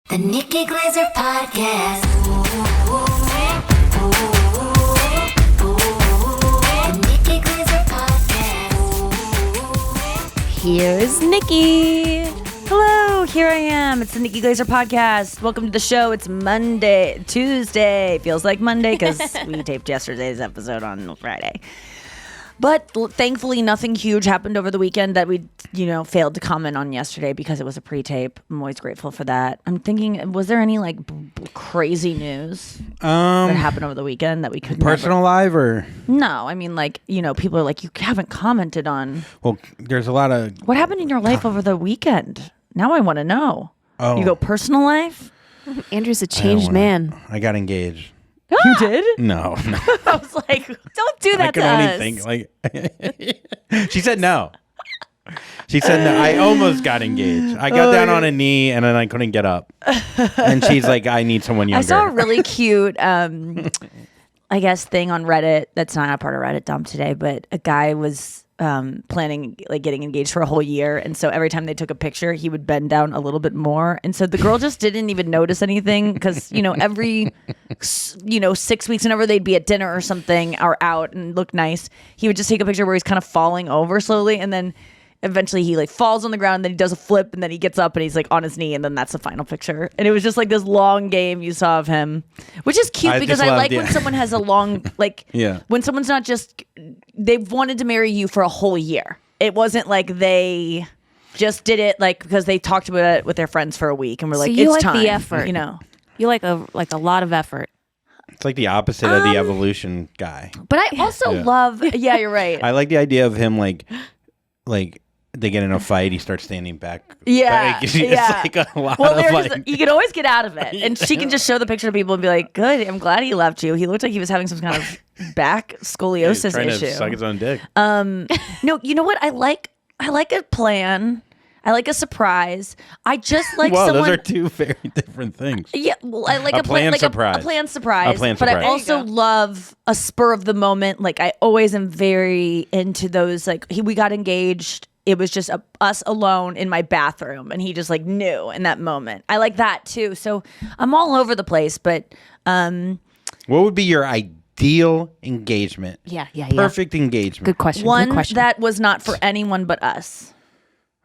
The Nikki Glaser Podcast. The Nikki Glaser Podcast. Here's Nikki. Hello, here I am. It's the Nikki Glaser Podcast. Welcome to the show. It's Tuesday. Feels like Monday because we taped yesterday's episode on Friday. But thankfully, nothing huge happened over the weekend that we, failed to comment on yesterday because it was a pre-tape. I'm always grateful for that. I'm thinking, was there any crazy news that happened over the weekend that we couldn't? Personal live or? No, I mean people are like, you haven't commented on. Well, there's a lot of. What happened in your life over the weekend? Now I want to know. Oh. You go personal life? Andrew's a changed man. I got engaged. You did? No. I was like, don't do that I can only think she said no. She said no. I almost got engaged. I got down on a knee and then I couldn't get up. And she's like, I need someone younger. I saw a really cute, thing on Reddit. That's not a part of Reddit dump today, but a guy was planning getting engaged for a whole year, and so every time they took a picture he would bend down a little bit more, and so the girl just didn't even notice anything because every 6 weeks whenever they'd be at dinner or something or out and look nice, he would just take a picture where he's kind of falling over slowly, and then eventually he falls on the ground, and then he does a flip, and then he gets up and he's on his knee, and then that's the final picture. And it was just this long game you saw of him, which is cute because I like when someone has a long when someone's not just they've wanted to marry you for a whole year. It wasn't like they just did it because they talked about it with their friends for a week and were like, you it's like time. the effort. You like a lot of effort. It's like the opposite of the evolution guy. But I also love. Yeah, you're right. I like the idea of him like they get in a fight, he starts standing back. Yeah, it's yeah. a lot of you can always get out of it, and she can just show the picture to people and be like, "Good, I'm glad he left you. He looked like he was having some kind of back scoliosis He's trying issue." to suck his own dick. No, you know what? I like a plan. I like a surprise. I just like Whoa, someone. those are two very different things. Yeah, well, I like A planned surprise. A planned surprise. A planned but surprise. I also love a spur of the moment. I always am very into those. We got engaged. It was just us alone in my bathroom, and he just knew in that moment. I like that too. So I'm all over the place, but what would be your ideal engagement? Yeah. Perfect engagement. Good question. one Good question. that was not for anyone but us.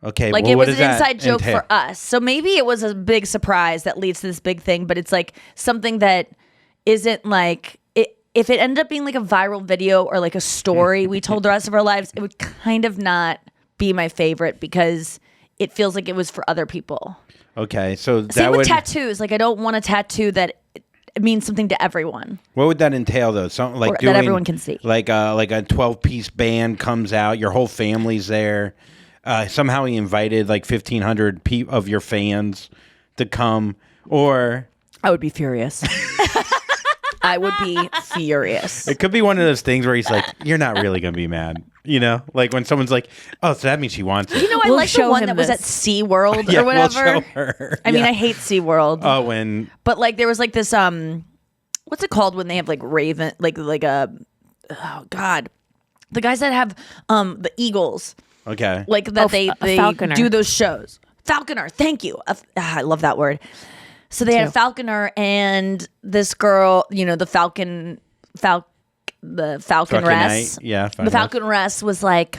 Okay, It what was does an that inside joke entail? for us. So maybe it was a big surprise that leads to this big thing, but it's something that isn't if it ended up being a viral video or a story we told the rest of our lives, it would kind of not be my favorite because it feels like it was for other people. Okay, so that Same with would tattoos. I don't want a tattoo that it means something to everyone. What would that entail though? Something Or doing that everyone can see. Like a 12-piece band comes out, your whole family's there. Somehow he invited 1,500 of your fans to come, or I would be furious. I would be furious. it could be one of those things where he's like, "You're not really gonna be mad," when someone's like, "Oh, so that means she wants it." I We'll like the show one him that was at this. SeaWorld Yeah, or whatever. we'll show her. I mean, I hate SeaWorld. Oh, when But there was this what's it called when they have raven oh god, the guys that have the eagles okay, they falconer. do those shows. Falconer, thank you. I love that word. So they had a falconer and this girl, the falconress. Yeah, The falconress was like,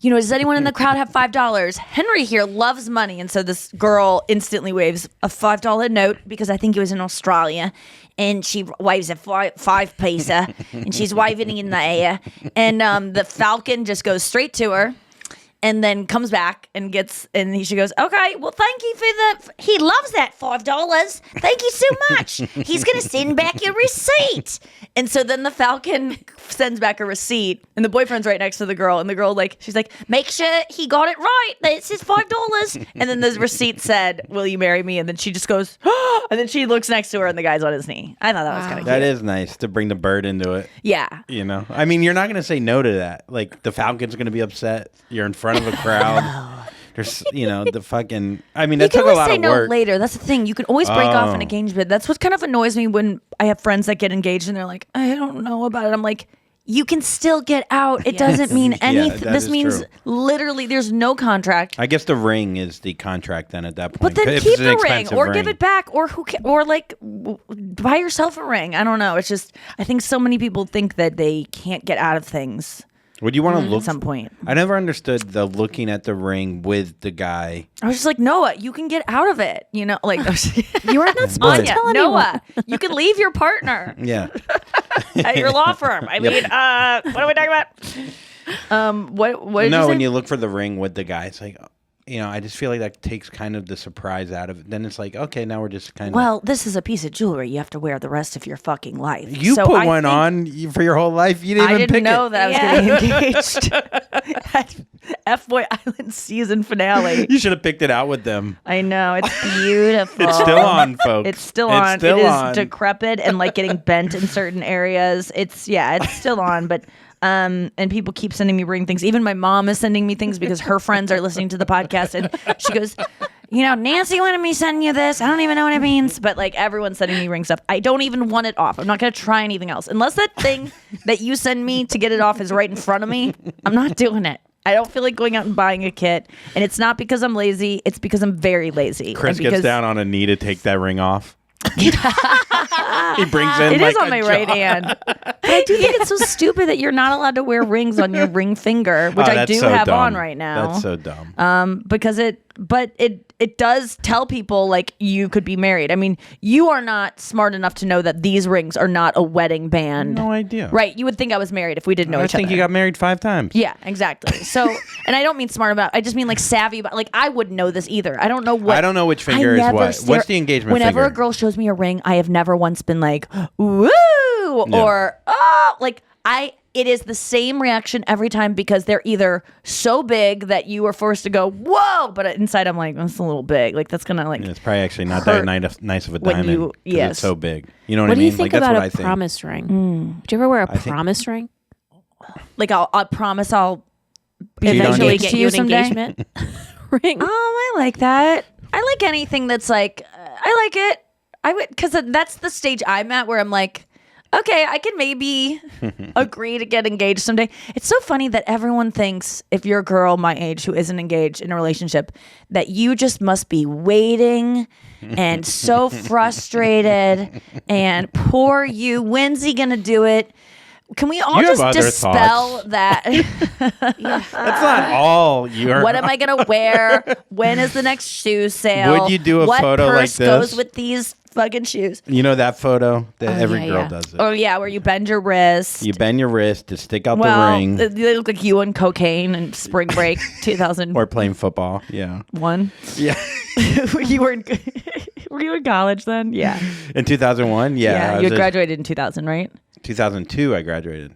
does anyone in the crowd have $5? Henry here loves money. And so this girl instantly waves a $5 note because I think it was in Australia. And she waves a five piecer and she's waving it in the air. And the falcon just goes straight to her and then comes back and she goes, okay, well, thank you he loves that $5. Thank you so much. He's going to send back your receipt. And so then the falcon sends back a receipt and the boyfriend's right next to the girl. And the girl, she's like, make sure he got it right. It's his $5. And then the receipt said, will you marry me? And then she just goes, and then she looks next to her and the guy's on his knee. I thought that was kind of cute. that is nice to bring the bird into it. Yeah. I mean, you're not going to say no to that. The falcon's going to be upset. You're in front of a crowd. There's, the fucking. I mean, that took a lot of work. You can always say no later. That's the thing. You can always break off an engagement. That's what kind of annoys me when I have friends that get engaged and they're like, I don't know about it. I'm like, you can still get out. It doesn't mean anything. that This is means true. literally there's no contract. I guess the ring is the contract then at that point. But then If keep it's an the ring expensive or give it back or like buy yourself a ring. I don't know. It's just I think so many people think that they can't get out of things Would you want to look at some point. I never understood the looking at the ring with the guy. I was just like, Noah, you can get out of it. You know, like You are not supposed to Anya, tell anyone. Noah, you can leave your partner Yeah. at your law firm. I mean, what are we talking about? What did No, you say? when you look for the ring with the guy, it's like, I just feel like that takes kind of the surprise out of it. Then it's like, okay, now we're just kind of. Well, this is a piece of jewelry you have to wear the rest of your fucking life. You So put I one think- on for your whole life. You didn't I even didn't pick know it. that I was getting engaged at F-Boy Island season finale. You should have picked it out with them. I know, it's beautiful. It's still on, folks. It's still on. Still it is on. decrepit and like getting bent in certain areas. It's still on, but and people keep sending me ring things. Even my mom is sending me things because her friends are listening to the podcast and she goes, Nancy wanted me sending you this. I don't even know what it means, but like everyone's sending me ring stuff. I don't even want it off. I'm not going to try anything else. Unless that thing that you send me to get it off is right in front of me, I'm not doing it. I don't feel like going out and buying a kit. And it's not because I'm lazy. It's because I'm very lazy. Chris And because gets down on a knee to take that ring off. He brings in It like is on a my jar. right hand. But I do think it's so stupid that you're not allowed to wear rings on your ring finger, which Oh, I that's do so have dumb. on right now. That's so dumb. Because it does tell people like you could be married. I mean, you are not smart enough to know that these rings are not a wedding band. No idea. Right. You would think I was married if we didn't know I each other. think you got married 5 times. Yeah, exactly. So, and I don't mean smart about. I just mean like savvy about. Like I wouldn't know this either. I don't know what. I don't know which finger I is never what. stare- What's the engagement Whenever finger? a girl shows me a ring, I have never once been like, "Woo!" No. or "Oh!" Like it is the same reaction every time because they're either so big that you are forced to go, "Whoa!" But inside, I'm like, "That's a little big." Like that's gonna like. It's probably actually not hurt that nice of a when diamond. you- 'Cause yes. It's so big. You know what, What I do mean? you think Like, that's about what I a think. promise ring? Do you ever wear a think- promise ring? Like I promise I'll Cheat on eventually you. get Get you you an someday. engagement ring. I like that. I like anything that's like, I like it. I would, because that's the stage I'm at where I'm like, okay, I can maybe agree to get engaged someday. It's so funny that everyone thinks if you're a girl my age who isn't engaged in a relationship, that you just must be waiting and so frustrated and poor you. When's he gonna do it? Can we all You have just other dispel thoughts. that? That's not all you're. What am I gonna wear? When is the next shoe sale? Would you do a what photo like purse goes this? with these fucking shoes? You know that photo that every yeah, girl yeah. does it. Oh yeah, where you bend your wrist. You bend your wrist to stick out well, the ring, they look like you on cocaine and Spring Break 2001. or playing football. Yeah. Yeah. you were in, were you in college then? Yeah. In 2001. Yeah. I you was had graduated in 2000, right? 2002. I graduated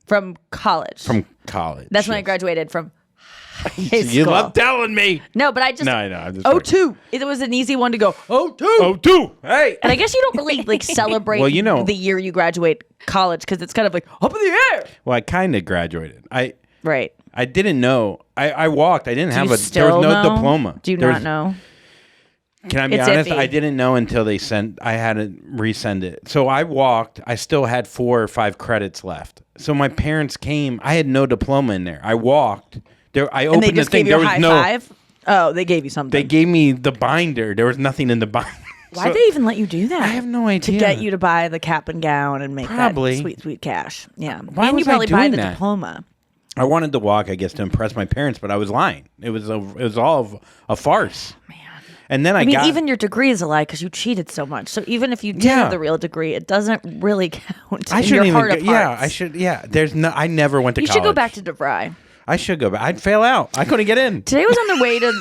From college. from college. That's when I graduated from high You school. love telling me. No, but I just. No, I know. I'm just Oh, fucking- two. It was an easy one to go. Oh, two. Oh, two. Hey. And I guess you don't really like celebrate Well, you know- the year you graduate college because it's kind of like up in the air. Well, I kind of graduated. Right. I didn't know. I walked. I didn't Do have you there still was no know? diploma. Do you There not was- know? Can I be It's honest? iffy. I didn't know until they sent. I had to resend it. So I walked. I still had 4 or 5 credits left. So my parents came. I had no diploma in there. I walked. There. I And opened they the just thing. gave you There a was high no. five? Oh, they gave you something. They gave me the binder. There was nothing in the binder. Why'd So- they even let you do that? I have no idea. To get you to buy the cap and gown and make Probably. that sweet, sweet cash. Yeah. Why and was you I probably buy doing the that? diploma. I wanted to walk, I guess, to impress my parents, but I was lying. It was all a farce. Man. And then I I mean, got even your degree is a lie because you cheated so much. So even if you did Yeah. have the real degree, it doesn't really count. I in shouldn't your heart even. of Yeah, hearts. I should. Yeah, there's no. I never went to You college. should go back to DeVry. I should go back. I'd fail out. I couldn't get in. Today was on the way to.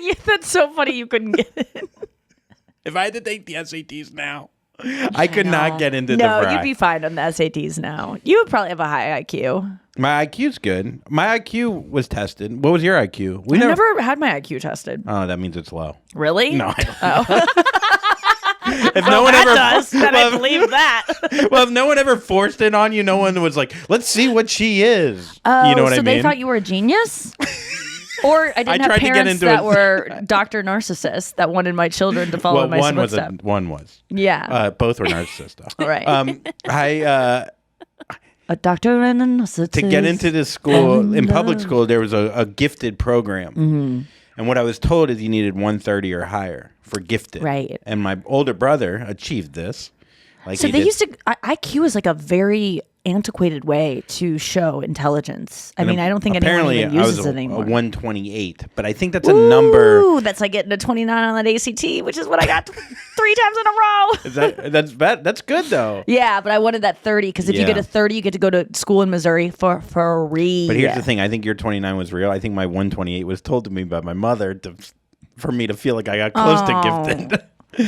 Yeah, that's so funny. You couldn't get in. If I had to take the SATs now, I could not get into No, DeVry. you'd be fine on the SATs now. You would probably have a high IQ. My IQ's good. My IQ was tested. What was your IQ? We I never had my IQ tested. Oh, that means it's low. Really? No. I don't. If no one ever, Then I well, believe that. well, if no one ever forced it on you, no one was like, "Let's see what she is." Oh, you know what so I mean? they thought you were a genius? Or I didn't tried have to get parents into that it. were Dr. Narcissists that wanted my children to follow well, my one was footsteps. one was. Yeah. Both were narcissists. Though. Right. A doctor and a nurse. to get into this school, in public school, there was a gifted program. And what I was told is you needed 130 or higher for gifted. Right. And my older brother achieved this. Like So he they did- used to. IQ is like a very antiquated way to show intelligence. I mean, I don't think anyone apparently even I uses was it a anymore. 128, but I think that's a number. Ooh, that's like getting a 29 on that ACT, which is what I got 3 times in a row. That's good though. Yeah, but I wanted that 30 because if you Yeah. get a 30, you get to go to school in Missouri for free. But here's the thing: I think your 29 was real. I think my 128 was told to me by my mother for me to feel like I got close to gifted.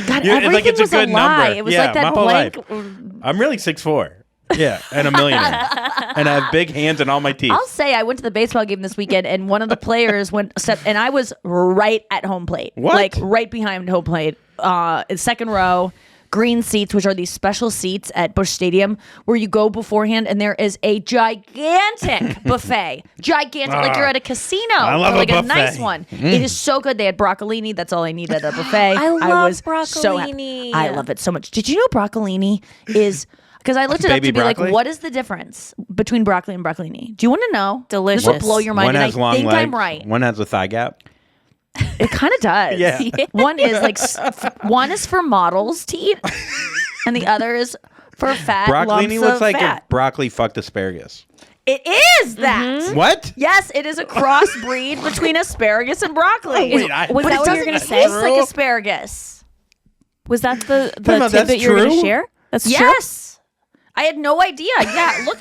God, Yeah, everything was a lie. It was Yeah, like that my whole blank. life. I'm really 6'4". Yeah, and a millionaire, and I have big hands and all my teeth. I'll say I went to the baseball game this weekend, and one of the players and I was right at home plate, What? like right behind home plate, second row, green seats, which are these special seats at Busch Stadium where you go beforehand, and there is a gigantic buffet, like you're at a casino, I love or like a a nice buffet. one. It is so good. They had broccolini. That's all I needed at a buffet. I love was so happy. broccolini. I love it so much. Did you know broccolini is? Because I looked it up Baby to be broccoli? like, what is the difference between broccoli and broccolini? Do you want to know? Delicious. This will blow your mind. One And has I long think legs. I'm right. One has a thigh gap. It kind of does. Yeah. One is like, one is for models to eat, and the other is for fat Broccolini lumps looks of like fat. if broccoli fucked asparagus. It is that. What? Yes, it is a crossbreed between asparagus and broccoli. Wait, I- Was but that it what you doesn't were gonna taste say? like asparagus. Was that the about that's tidbit you were going true? to share? That's true. Yes. I had no idea. Yeah, look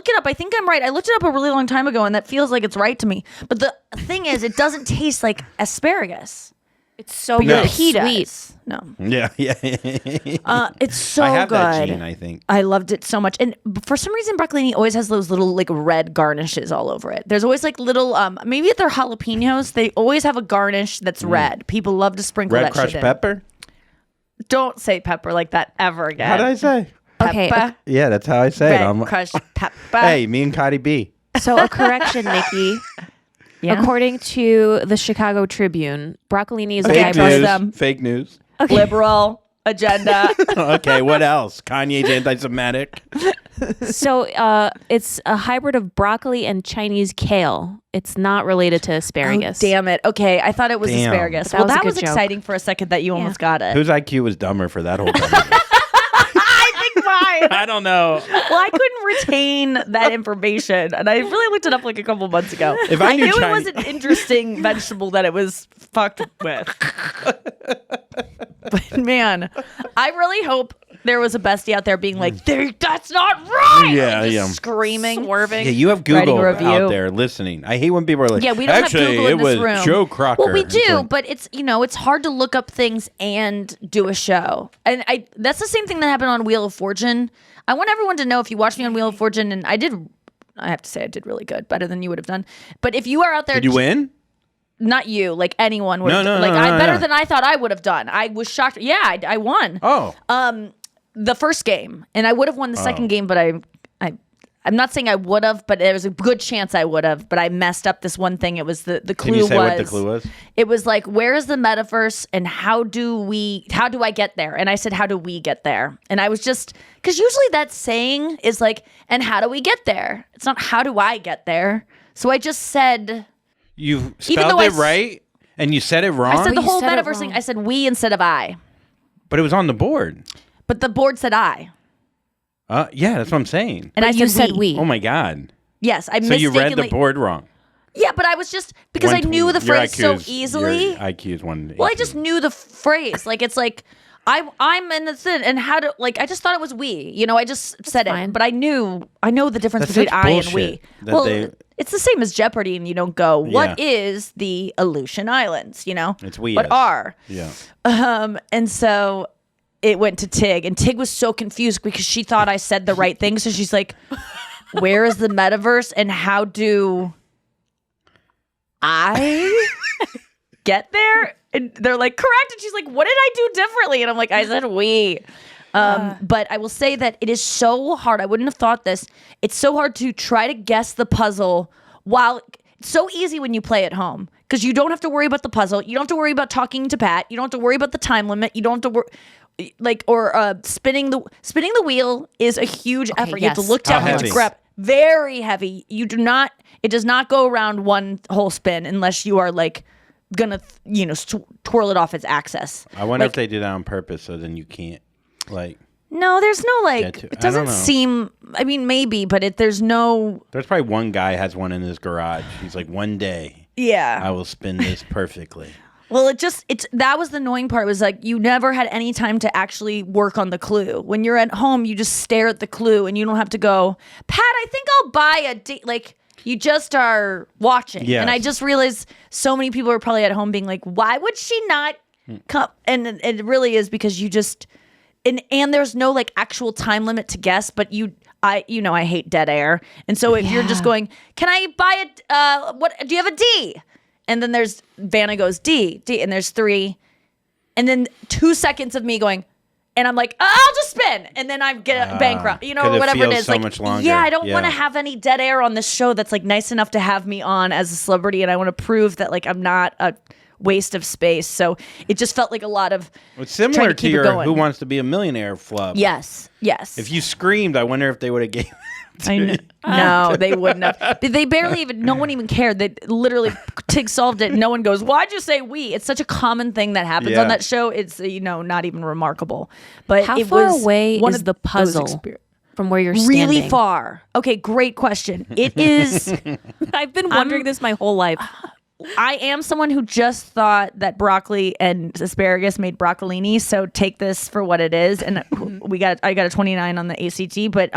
it up. I think I'm right. I looked it up a really long time ago, and that feels like it's right to me. But the thing is, it doesn't taste like asparagus. It's so But No. your good. pea Sweet. does. No. Yeah, yeah. It's so I have good. that gene, I think. I loved it so much. And for some reason, broccolini always has those little like red garnishes all over it. There's always like little, maybe if they're jalapenos, they always have a garnish that's red. People love to sprinkle Red that crushed shit in. pepper? Don't say pepper like that ever again. How did I say? Okay, Pepper, Yeah, that's how I say it. red crushed pepper. Hey, me and Cardi B. so a correction, Nikki. Yeah. According to the Chicago Tribune, broccolini is a Okay, Fake trust news. them. Fake news. Liberal agenda. Okay, what else? Kanye's anti-Semitic. So it's a hybrid of broccoli and Chinese kale. It's not related to asparagus. Oh, damn it. Okay, I thought it was Damn. asparagus. But that Well, was a that good was joke. exciting for a second that you almost got it. Whose IQ was dumber for that whole conversation? I think mine. I don't know. Well, I couldn't retain that information, and I really looked it up like a couple months ago. If I knew knew it Chinese- was an interesting vegetable that it was fucked with. But man, I really hope there was a bestie out there being like, "That's not right!" Yeah, Like, just yeah. screaming, Swerving. Yeah, you have Writing Google a review. out there listening. I hate when people are like, Yeah, we don't actually, have Google in it this was room. Joe Crocker. Well, we It's do, like- but it's it's hard to look up things and do a show. And that's the same thing that happened on Wheel of Fortune. I want everyone to know if you watch me on Wheel of Fortune, and I have to say I did really good, better than you would have done. But if you are out there, Did you win? not you, like anyone would. No, have no, like no, I no, better no. than I thought I would have done. I was shocked. Yeah, I won. Oh. The first game, and I would have won the second game, but I'm not saying I would have, but there was a good chance I would have. But I messed up this one thing. It was the clue. Can you say was, what the clue was? It was like, where is the metaverse, and how do I get there? And I said, how do we get there? And I was just, because usually that saying is like, and how do we get there? It's not how do I get there. So I just said. You Even spelled though it right, and you said it wrong, I said the But you whole said it metaverse thing. wrong. I said we instead of I. but it was on the board. But the board said I. Yeah, that's what I'm saying. And But I you said said we. Oh my God. Yes, I So you read the mistakenly. board wrong. Yeah, but I was just, because I knew the Your phrase so IQ is- easily. Your IQ is 1. Well, I just knew the phrase. Like, it's like, I'm in the thing, and how to, like, I just thought it was we. I just said fine. it. But I know the difference That's between such I and we. bullshit that Well, they- it's the same as Jeopardy, and you don't go, what Yeah. is the Aleutian Islands, It's we. What is. are? Yeah. And so it went to Tig, and Tig was so confused because she thought I said the right thing. So she's like, where is the metaverse, and how do I get there? And they're like, correct. And she's like, what did I do differently? And I'm like, I said we. But I will say that it is so hard. I wouldn't have thought this. It's so hard to try to guess the puzzle while it's so easy when you play at home because you don't have to worry about the puzzle. You don't have to worry about talking to Pat. You don't have to worry about the time limit. You don't have to worry. Spinning the wheel is a huge effort. You have to yes. look down How and heavy? grab. Very heavy. It does not go around one whole spin unless you are like gonna twirl it off its axis. I wonder if they did that on purpose, so then you can't like. No, there's no like. Yeah, It I don't doesn't know. seem. I mean, maybe, but there's no. There's probably one guy has one in his garage. He's like, one day Yeah. I will spin this perfectly. Well, that was the annoying part, was like you never had any time to actually work on the clue. When you're at home, you just stare at the clue and you don't have to go, Pat, I think I'll buy a like you just are watching. Yes. And I just realized so many people are probably at home being like, why would she not come? And it really is because you just and there's no like actual time limit to guess, but I hate dead air. And so if you're just going, can I buy what do you have a D? And then there's Vanna goes D, and there's 3. And then 2 seconds of me going, and I'm like, I'll just spin. And then I get bankrupt, 'cause or it whatever it feels is. so like, much longer. yeah, I don't Yeah. want to have any dead air on this show that's like nice enough to have me on as a celebrity. And I want to prove that like I'm not a waste of space. So it just felt like a lot of It's trying similar to to keep it your going. Who Wants to Be a Millionaire flub. Yes. If you screamed, I wonder if they would have gave. I know. No, they wouldn't have. They barely even. No one even cared. They literally Tig solved it. No one goes, "Why'd you say we?" It's such a common thing that happens Yeah. on that show. It's not even remarkable. But How it far was away one is of the those puzzle from where you're standing? Really far. Okay, great question. It is. I've been wondering this my whole life. I am someone who just thought that broccoli and asparagus made broccolini. So take this for what it is. And I got a 29 on the ACT, but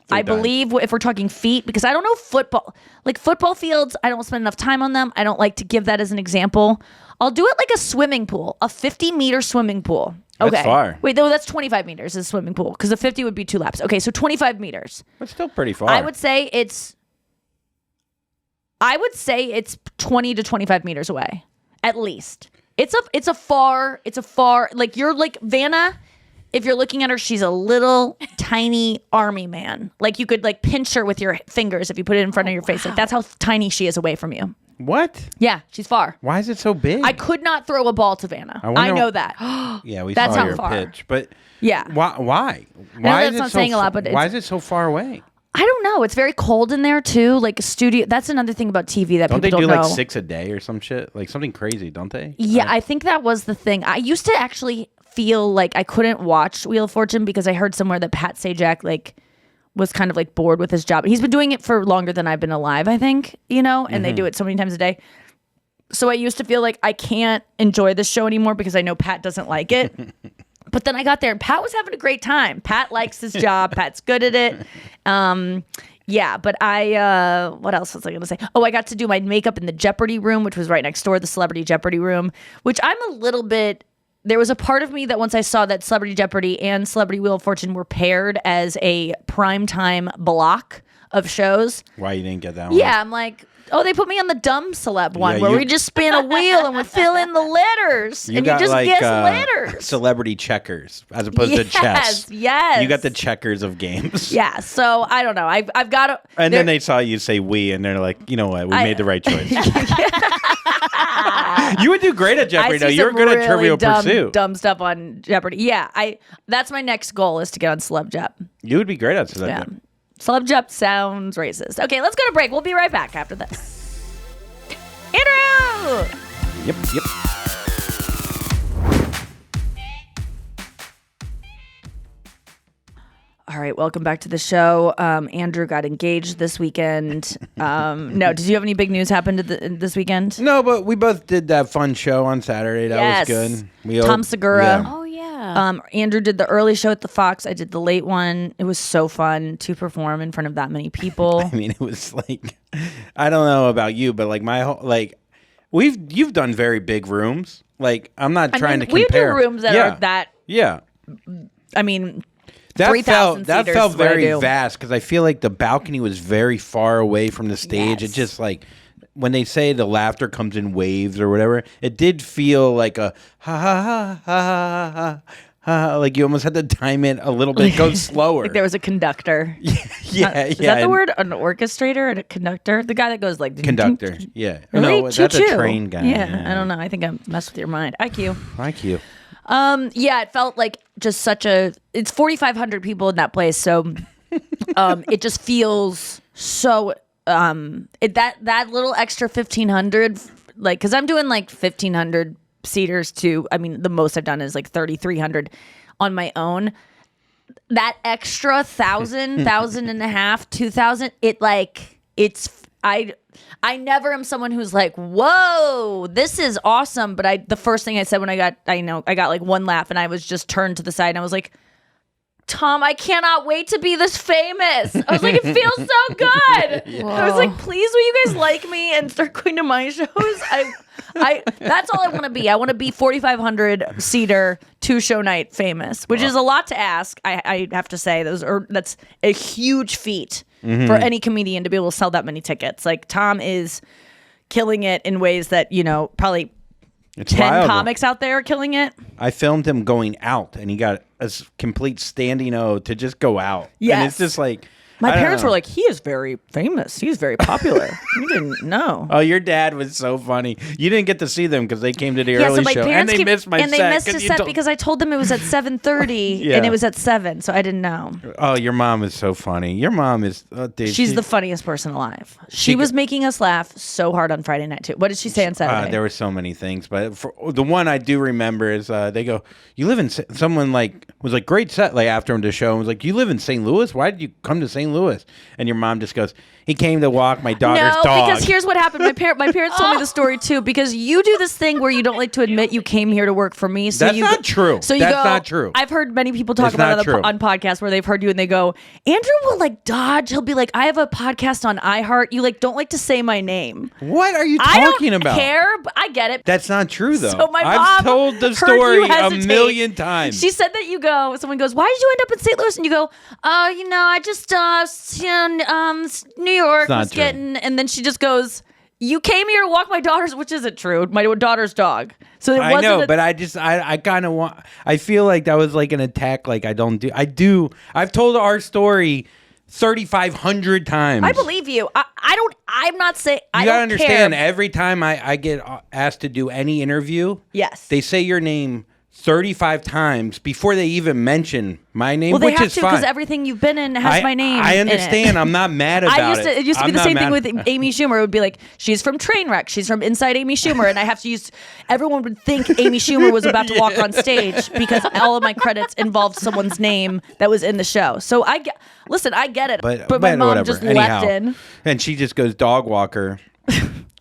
I believe if we're talking feet, because I don't know football, like football fields, I don't spend enough time on them. I don't like to give that as an example. I'll do it like a swimming pool, a 50-meter swimming pool. Okay. That's far. Wait, no, that's 25 meters is a swimming pool because the 50 would be 2 laps. Okay, so 25 meters. That's still pretty far. I would say it's 20 to 25 meters away, at least. It's a far, like you're like Vanna. If you're looking at her, she's a little tiny army man. Like you could like pinch her with your fingers if you put it in front of your face. Like that's how tiny she is away from you. What? Yeah, she's far. Why is it so big? I could not throw a ball to Vanna. wonder- I know that. Yeah, we That's saw how your far. pitch, but Yeah. Why? that's is it not so saying a lot, but why it's- is it so far away? I don't know. It's very cold in there too. Like a studio. That's another thing about TV that Don't they people do don't like know. 6 a day or some shit? Like something crazy, don't they? Yeah, I think that was the thing. I used to actually feel like I couldn't watch Wheel of Fortune because I heard somewhere that Pat Sajak like was kind of like bored with his job. He's been doing it for longer than I've been alive, I think, and they do it so many times a day. So I used to feel like I can't enjoy this show anymore because I know Pat doesn't like it. But then I got there and Pat was having a great time. Pat likes his job. Pat's good at it. Yeah, but what else was I going to say? Oh, I got to do my makeup in the Jeopardy room, which was right next door, the Celebrity Jeopardy room, which I'm a little bit, there was a part of me that once I saw that Celebrity Jeopardy and Celebrity Wheel of Fortune were paired as a primetime block of shows. Why you didn't get that one? Yeah, I'm like, oh, they put me on the dumb celeb one Yeah, where you- we just spin a wheel and we fill in the letters. And you got just like guess letters. celebrity checkers as opposed to chess. Yes. You got the checkers of games. Yeah, so I don't know. I've got to. And then they saw you say we, and they're like, you know what? We made the right choice. You would do great at Jeopardy, though. You're good at Trivial Pursuit. Dumb stuff on Jeopardy. Yeah, that's my next goal is to get on Celeb Jep. You would be great at that. Yeah. Celeb Jep sounds racist. Okay, let's go to break. We'll be right back after this. Andrew! Yep. All right, welcome back to the show. Andrew got engaged this weekend. No, did you have any big news happen this weekend? No, but we both did that fun show on Saturday. That was good. Tom Segura. Yeah. Oh yeah. Andrew did the early show at the Fox. I did the late one. It was so fun to perform in front of that many people. I mean, it was like, I don't know about you, but like my whole, like, you've done very big rooms. Like, I'm not trying to compare. We do rooms that are that. Yeah. I mean, That 3,000 felt seaters is what I very do. vast because I feel like the balcony was very far away from the stage. Yes. It just like when they say the laughter comes in waves or whatever, it did feel like a ha ha ha ha ha ha like you almost had to time it a little bit, go slower. Like there was a conductor. Is that the word? An orchestrator and a conductor? The guy that goes like conductor. Yeah. Really? No, that's Choo-choo. a train guy. Yeah, I don't know. I think I messed with your mind. IQ. IQ. Yeah, it felt like just such a. It's 4,500 people in that place, so it just feels so. That little extra 1,500, like, because I'm doing like 1,500 seaters too. I mean, the most I've done is like 3,300 on my own. That extra 1,000 and a half, 2,000. I never am someone who's like, whoa, this is awesome. But the first thing I said when I got like one laugh, and I was just turned to the side and I was like, Tom, I cannot wait to be this famous. I was like, it feels so good. I was like, please, will you guys like me and start going to my shows? That's all I want to be. I want to be 4,500 seater 2-show night famous, which is a lot to ask. I have to say that's a huge feat for any comedian to be able to sell that many tickets. Like Tom is killing it in ways that, probably It's 10 wild. comics out there are killing it. I filmed him going out, and he got a complete standing O to just go out. Yes. And it's just like... My I don't parents know. were like, he is very famous. He's very popular. You didn't know. Oh, your dad was so funny. You didn't get to see them because they came to the early show, and they missed my set. And they missed a set because I told them it was at 7:30, Yeah. and it was at 7, so I didn't know. Oh, your mom is so funny. Your mom is... dude, She's the funniest person alive. She was making us laugh so hard on Friday night, too. What did she say on Saturday? There were so many things, but the one I do remember is they go, you live in... Someone was like, great set, like after the show, and was like, you live in St. Louis? Why did you come to St. Louis? And your mom just goes, he came to walk my daughter's dog. No, because here's what happened. My parents told me the story too. Because you do this thing where you don't like to admit you came here to work for me. So That's not true. So That's not true. I've heard many people talk It's about not it true. on podcasts where they've heard you and they go, Andrew will like dodge. He'll be like, I have a podcast on iHeart. You like don't like to say my name. What are you I talking don't about? care, but I get it. That's not true, though. So my mom I've told the heard story you a hesitate. million times. She said that someone goes, why did you end up in St. Louis? And you go, I just, New York not was true. and then she just goes, you came here to walk my daughter's, which isn't true, my daughter's dog. So it wasn't. I know, but I kind of want. I feel like that was like an attack. Like I do. I've told our story 3,500 times. I believe you. I'm not saying. You I gotta don't understand. care. Every time I get asked to do any interview, Yes. they say your name 35 times before they even mention my name, Well, they which have is to fine. because everything you've been in has my name. I in it. understand. I'm not mad about It used to be I'm the not same thing mad- with Amy Schumer. It would be like, she's from Trainwreck. She's from Inside Amy Schumer. And I have to use, everyone would think Amy Schumer was about to walk on stage because all of my credits involved someone's name that was in the show. So I get it. But my mom whatever. just Anyhow, left in, and she just goes dog walker.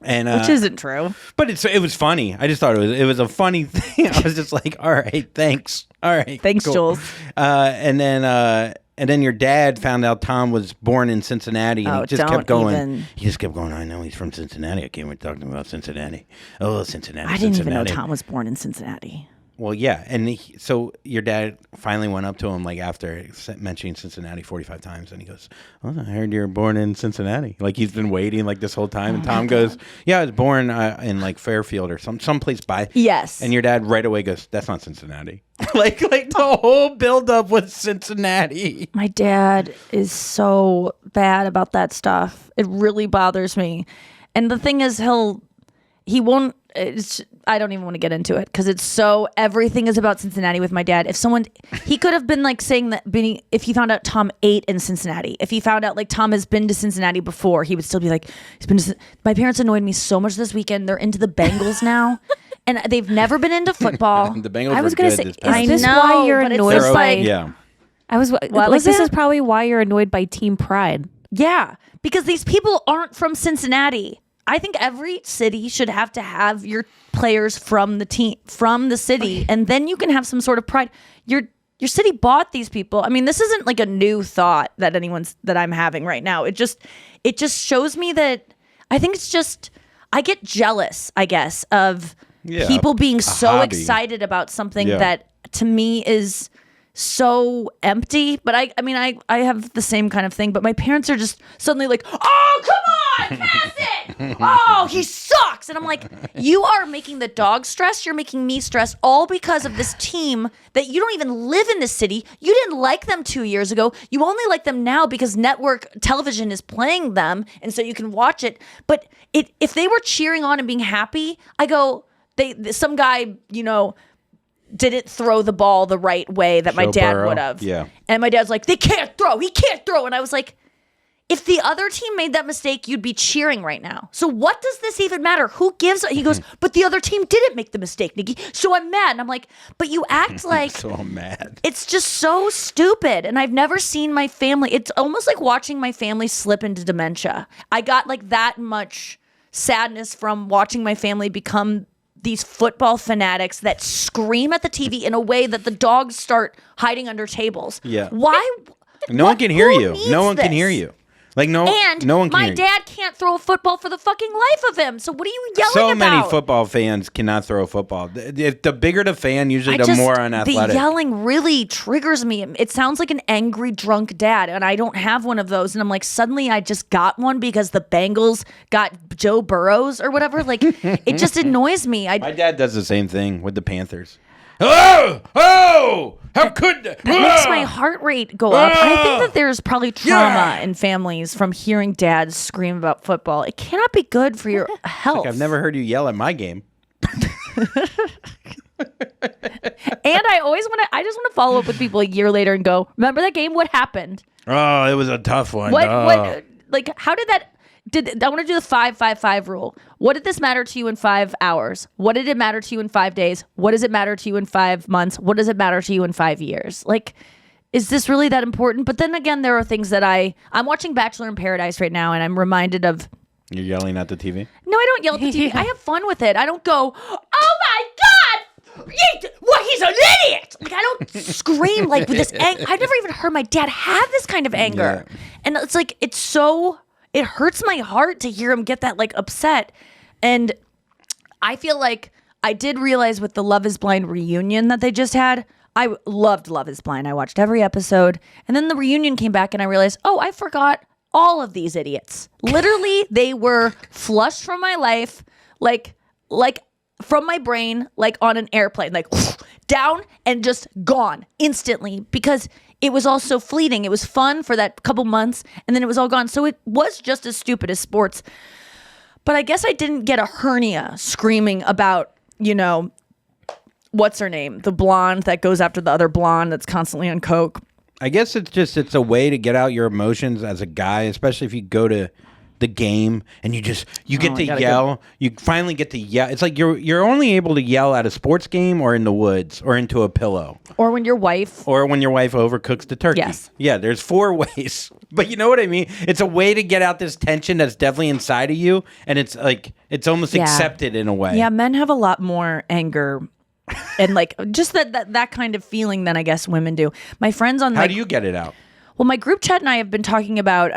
And, which isn't true. But it was funny. I just thought it was a funny thing. I was just like, all right, thanks. All right, Thanks, cool. Jules. And then your dad found out Tom was born in Cincinnati, and Oh, he just don't kept going. even. He just kept going. I know he's from Cincinnati. I can't wait talking about Cincinnati. Oh, Cincinnati. I didn't even know Cincinnati. Tom was born in Cincinnati. Well, yeah, and so your dad finally went up to him like after mentioning Cincinnati 45 times, and he goes, "Oh, I heard you were born in Cincinnati." Like he's been waiting like this whole time, and Tom goes, "Yeah, I was born in like Fairfield or someplace by." Yes. And your dad right away goes, "That's not Cincinnati." like the whole buildup was Cincinnati. My dad is so bad about that stuff. It really bothers me. And the thing is, he won't. I don't even want to get into it because everything is about Cincinnati with my dad. He could have been like saying that if he found out Tom ate in Cincinnati, if he found out like Tom has been to Cincinnati before, he would still be like, my parents annoyed me so much this weekend. They're into the Bengals now. And they've never been into football. The Bengals I was were going good to say, this past is this I why know, you're but it's annoyed just by? yeah. I was What like, was this it? is probably why you're annoyed by Team Pride. Yeah, because these people aren't from Cincinnati. I think every city should have to have your players from the team, from the city, and then you can have some sort of pride. Your city bought these people. I mean, this isn't like a new thought that I'm having right now. It just shows me that I think it's just I get jealous, I guess, of people being so hobby. excited about something Yeah. that to me is so empty. But I mean, I have the same kind of thing, but my parents are just suddenly like, oh, come on, pass it. Oh, he sucks. And I'm like, you are making the dog stress. You're making me stress, all because of this team that you don't even live in this city. You didn't like them 2 years ago. You only like them now because network television is playing them. And so you can watch it. But if they were cheering on and being happy, I go, some guy, didn't throw the ball the right way that my dad would have. Yeah. And my dad's like, he can't throw. And I was like, if the other team made that mistake, you'd be cheering right now. So what does this even matter? Who gives? He goes, but the other team didn't make the mistake, Nikki. So I'm mad. And I'm like, but you act like. So I'm mad. It's just so stupid. And I've never seen my family. It's almost like watching my family slip into dementia. I got like that much sadness from watching my family become these football fanatics that scream at the TV in a way that the dogs start hiding under tables. Yeah. Why? No one can hear Who you. needs No one can this? hear you. Like no one can my hear you. dad can't throw a football for the fucking life of him. So what are you yelling So about? many football fans cannot throw a football. If the bigger the fan, usually the more unathletic. The yelling really triggers me. It sounds like an angry drunk dad, and I don't have one of those. And I'm like, suddenly I just got one because the Bengals got Joe Burrows or whatever. Like, it just annoys me. My dad does the same thing with the Panthers. Oh! How could that makes my heart rate go up. I think that there's probably trauma in families from hearing dads scream about football. It cannot be good for your health. Like, I've never heard you yell at my game. And I just want to follow up with people a year later and go, remember that game? What happened? Oh, it was a tough one. How did that? I want to do the 5-5-5 rule. What did this matter to you in 5 hours? What did it matter to you in 5 days? What does it matter to you in 5 months? What does it matter to you in 5 years? Like, is this really that important? But then again, there are things that I'm watching Bachelor in Paradise right now, and I'm reminded of. You're yelling at the TV? No, I don't yell at the TV. I have fun with it. I don't go, oh my God! He's an idiot! Like, I don't scream like with this anger. I've never even heard my dad have this kind of anger. Yeah. And it's like, it hurts my heart to hear him get that like upset. And I feel like I did realize with the Love is Blind reunion that they just had, I loved Love is Blind. I watched every episode. And then the reunion came back and I realized, oh, I forgot all of these idiots. Literally, they were flushed from my life, like from my brain, like on an airplane, like down and just gone instantly because it was all so fleeting. It was fun for that couple months and then it was all gone. So it was just as stupid as sports. But I guess I didn't get a hernia screaming about, what's her name? The blonde that goes after the other blonde that's constantly on coke. I guess it's a way to get out your emotions as a guy, especially if you go to the game and you get to yell. You finally get to yell. It's like you're only able to yell at a sports game or in the woods or into a pillow. Or when your wife overcooks the turkey. Yes. Yeah, there's 4 ways. But you know what I mean? It's a way to get out this tension that's definitely inside of you, and it's like it's almost accepted in a way. Yeah, men have a lot more anger and like just that kind of feeling than I guess women do. My friends on How do you get it out? Well, my group chat and I have been talking about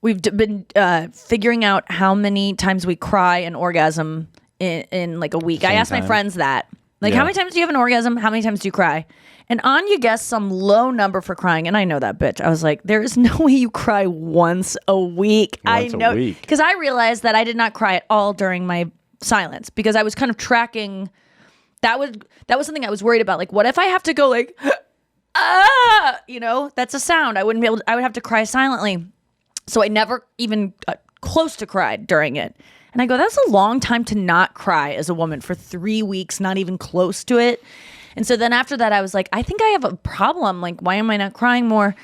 we've been figuring out how many times we cry and orgasm in like a week. Same I asked my time. friends that. Like, how many times do you have an orgasm? How many times do you cry? And Anya guessed some low number for crying. And I know that bitch. I was like, there is no way you cry once a week. Once a week. Because I realized that I did not cry at all during my silence because I was kind of tracking. That was something I was worried about. Like, what if I have to go like, that's a sound. I wouldn't be able to, I would have to cry silently. So I never even got close to cried during it. And I go, that's a long time to not cry as a woman for 3 weeks, not even close to it. And so then after that, I was like, I think I have a problem. Like, why am I not crying more?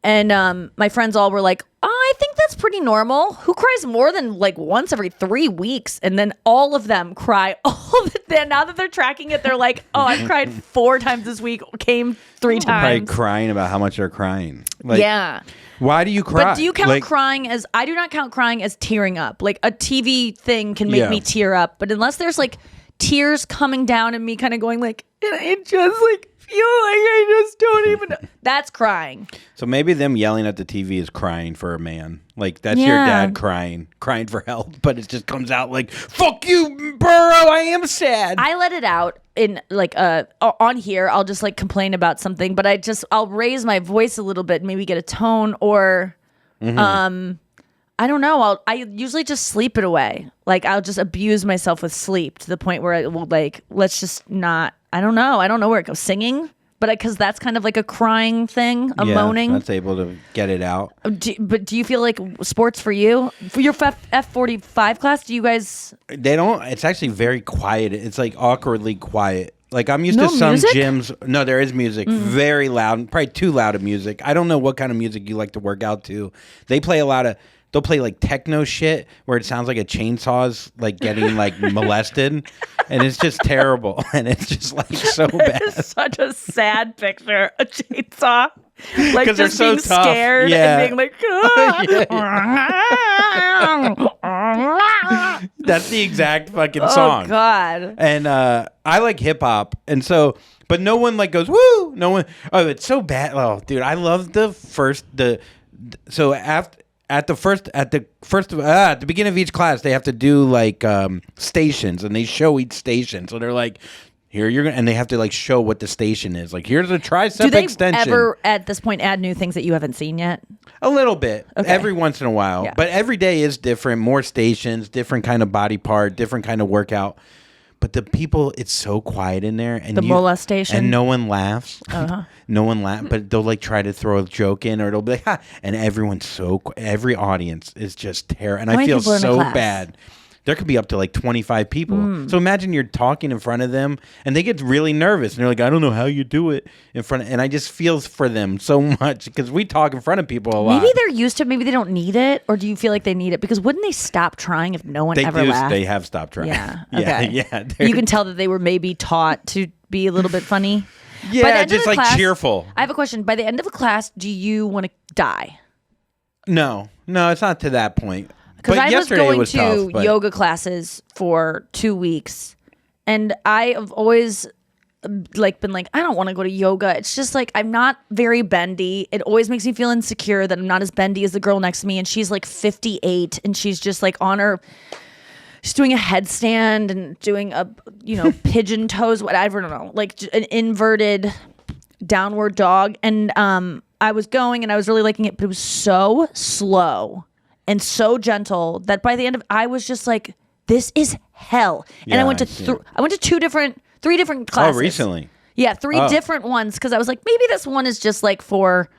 And my friends all were like, I think that's pretty normal. Who cries more than like once every 3 weeks? And then all of them cry all the time. Now that they're tracking it, they're like, oh, I've cried 4 times this week, came 3 Probably times. crying about how much they're crying. Like, Yeah. Why do you cry? But do you count crying as, I do not count crying as tearing up. Like a TV thing can make me tear up. But unless there's like tears coming down and me kind of going like, and I just like feel like I just don't even know. That's crying. So maybe them yelling at the TV is crying for a man. Like that's your Yeah. dad crying for help, but it just comes out like, fuck you, Burrow, I am sad. I let it out in like on here. I'll just like complain about something, but I'll raise my voice a little bit, maybe get a tone, or I don't know. I usually just sleep it away. Like I'll just abuse myself with sleep to the point where it will like, let's just not. I don't know. I don't know where it goes. Singing, but because that's kind of like a crying thing, a moaning. That's able to get it out. But do you feel like sports for you? For your F45 class, do you guys? They don't. It's actually very quiet. It's like awkwardly quiet. Like I'm used No to some music? gyms. No, there is music. Very loud. Probably too loud of music. I don't know what kind of music you like to work out to. They play a lot of. They'll play like techno shit where it sounds like a chainsaw's like getting like molested, and it's just terrible, and it's just like so bad. It's such a sad picture. A chainsaw, like 'Cause they're just so being tough. scared Yeah. and being like. That's the exact fucking Oh song. God. And I like hip hop, and so, but no one like goes woo. No one. Oh, it's so bad. Oh, dude, I love so at the beginning of each class, they have to do like stations, and they show each station. So they're like, here you're gonna, and they have to like show what the station is. Like, here's a tricep Do they extension. ever at this point add new things that you haven't seen yet? A little bit, Okay. every once in a while, Yeah. but every day is different. More stations, different kind of body part, different kind of workout. But the people, it's so quiet in there, and The molestation? and no one laughs. No one laughs, but they'll like try to throw a joke in, or they'll be like, ha, and everyone's every audience is just terrible, and How I many feel people are in a so class? bad. There could be up to like 25 people. So imagine you're talking in front of them, and they get really nervous, and they're like, I don't know how you do it in front of, and I just feel for them so much because we talk in front of people a lot. Maybe they're used to it. Maybe they don't need it, or do you feel like they need it? Because wouldn't they stop trying if no one They ever do. laughed? They have stopped trying. Yeah. yeah, Okay. yeah. You can tell that they were maybe taught to be a little bit funny. Yeah, By the end of just the like class- cheerful. I have a question. By the end of the class, do you want to die? No, it's not to that point. Because But I was yesterday going was to tough, but- yoga classes for 2 weeks, and I have always like been like, I don't want to go to yoga. It's just like I'm not very bendy. It always makes me feel insecure that I'm not as bendy as the girl next to me, and she's like 58, and she's just like on her. She's doing a headstand and doing a pigeon toes, whatever. I don't know, like an inverted downward dog, and I was going and I was really liking it, but it was so slow and so gentle that by the end of I was just like, this is hell. And Yeah, I went to I see it. I went to 3 different classes. Oh, recently. Yeah, 3 Oh. different ones, because I was like, maybe this one is just like for,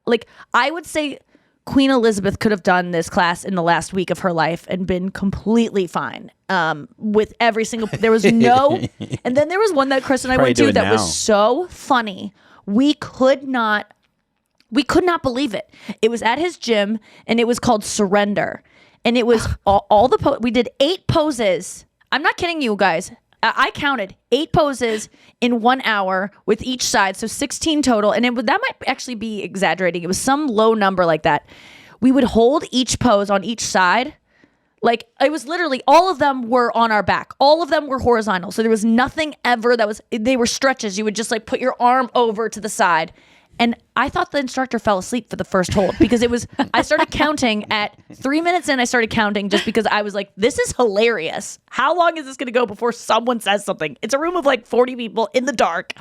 like, I would say Queen Elizabeth could have done this class in the last week of her life and been completely fine with every single, there was no, and then there was one that Chris and I Probably went do to it that now. was so funny. We could not believe it. It was at his gym, and it was called Surrender. And it was all the we did 8 poses. I'm not kidding you guys. I counted 8 poses in 1 hour with each side, so 16 total. And that might actually be exaggerating. It was some low number like that. We would hold each pose on each side. Like, it was literally, all of them were on our back. All of them were horizontal. So there was nothing ever they were stretches. You would just like put your arm over to the side. And I thought the instructor fell asleep for the first hold because I started counting at 3 minutes in. I started counting just because I was like, this is hilarious. How long is this going to go before someone says something? It's a room of like 40 people in the dark.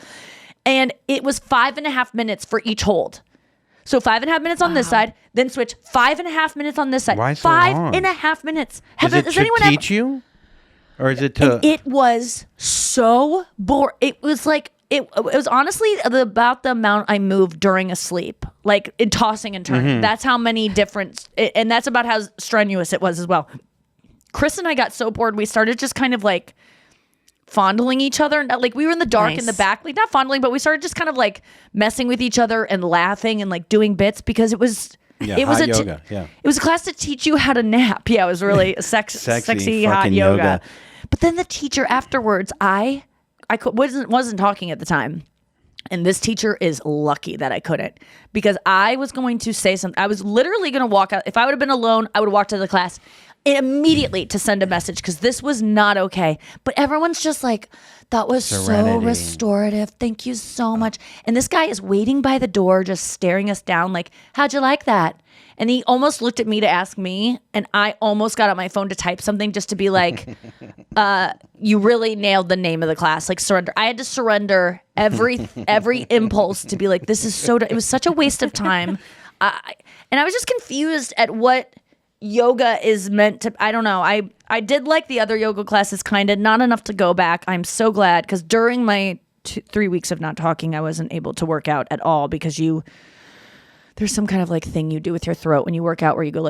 And it was 5.5 minutes for each hold. So 5.5 minutes on this side, then switch 5.5 minutes on this side. Why so long? 5.5 minutes. Is it to teach you? Or is it to... And it was so boring. It was like, it was honestly about the amount I moved during a sleep, like in tossing and turning. Mm-hmm. That's how many different, and that's about how strenuous it was as well. Chris and I got so bored, we started just kind of like fondling each other. Like we were in the dark in the Nice. back, like not fondling, but we started just kind of like messing with each other and laughing and like doing bits because it was. Yeah, it was hot a yoga, yeah. It was a class to teach you how to nap. Yeah, it was really sexy hot fucking yoga. yoga. But then the teacher afterwards, I wasn't talking at the time. And this teacher is lucky that I couldn't, because I was going to say something. I was literally going to walk out. If I would have been alone, I would have walked to the class. immediately to send a message because this was not okay. But everyone's just like, that was Serenity. so restorative. Thank you so much. And this guy is waiting by the door, just staring us down like, how'd you like that? And he almost looked at me to ask me, and I almost got on my phone to type something just to be like, you really nailed the name of the class. Like, surrender. I had to surrender every impulse to be like, this is so, it was such a waste of time. And I was just confused at what yoga is meant to, I don't know. I did like the other yoga classes, kind of, not enough to go back. I'm so glad, because during my 3 weeks of not talking, I wasn't able to work out at all because there's some kind of like thing you do with your throat when you work out where you go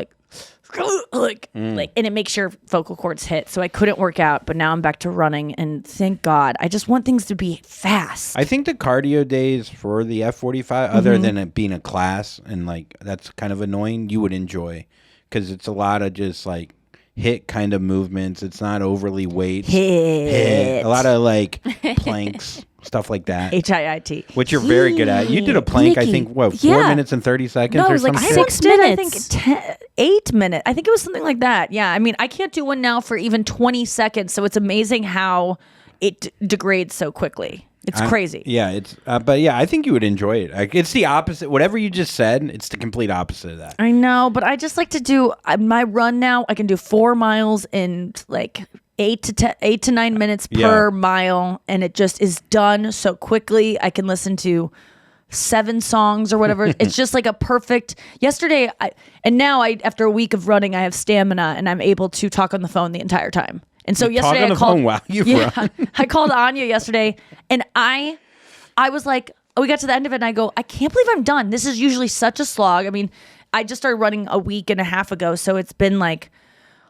like, and it makes your vocal cords hit. So I couldn't work out, but now I'm back to running, and thank God. I just want things to be fast. I think the cardio days for the F45, other than it being a class and like that's kind of annoying, you would enjoy, because it's a lot of just like hit kind of movements. It's not overly weights. Hit. A lot of like planks. Stuff like that. HIIT. Which you're very good at. You did a plank, Nikki, I think, 4 yeah. minutes and 30 seconds No, it or was like something? 6 did, minutes. I think 8 minutes. I think it was something like that. Yeah. I mean, I can't do one now for even 20 seconds. So it's amazing how it degrades so quickly. It's crazy. Yeah, it's. But yeah, I think you would enjoy it. Like, it's the opposite. Whatever you just said, it's the complete opposite of that. I know, but I just like to do my run now. I can do 4 miles in like 8 to 9 minutes per mile, and it just is done so quickly. I can listen to 7 songs or whatever. It's just like a perfect. Yesterday, now after a week of running, I have stamina, and I'm able to talk on the phone the entire time. And so yesterday, on the phone while you've run. I called Anya yesterday, and I was like, we got to the end of it, and I go, I can't believe I'm done. This is usually such a slog. I mean, I just started running a week and a half ago, so it's been like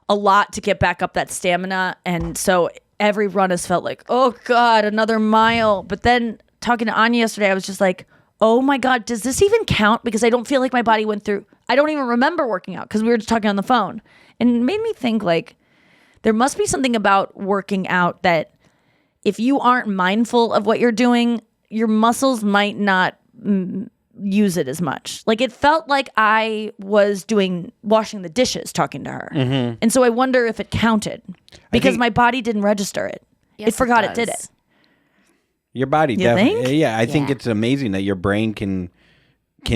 a lot to get back up that stamina. And so every run has felt like, oh God, another mile. But then talking to Anya yesterday, I was just like, oh my God, does this even count? Because I don't feel like my body went through, I don't even remember working out because we were just talking on the phone. And it made me think like, there must be something about working out that if you aren't mindful of what you're doing, your muscles might not use it as much. Like it felt like I was washing the dishes talking to her. And so I wonder if it counted because my body didn't register it. Yes, it forgot it does. did it. Your body You definitely. think? Yeah, I think it's amazing that your brain can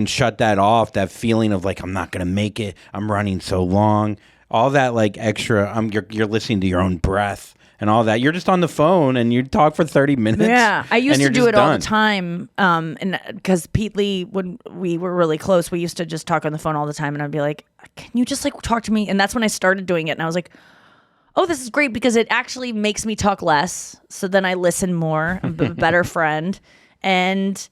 shut that off, that feeling of like, I'm not going to make it. I'm running so long. All that like extra, you're listening to your own breath and all that. You're just on the phone and you talk for 30 minutes. Yeah, I used and to you're do just it all the done. time. And because Pete Lee, when we were really close, we used to just talk on the phone all the time. And I'd be like, can you just like talk to me? And that's when I started doing it. And I was like, oh, this is great because it actually makes me talk less. So then I listen more. I'm a better friend. And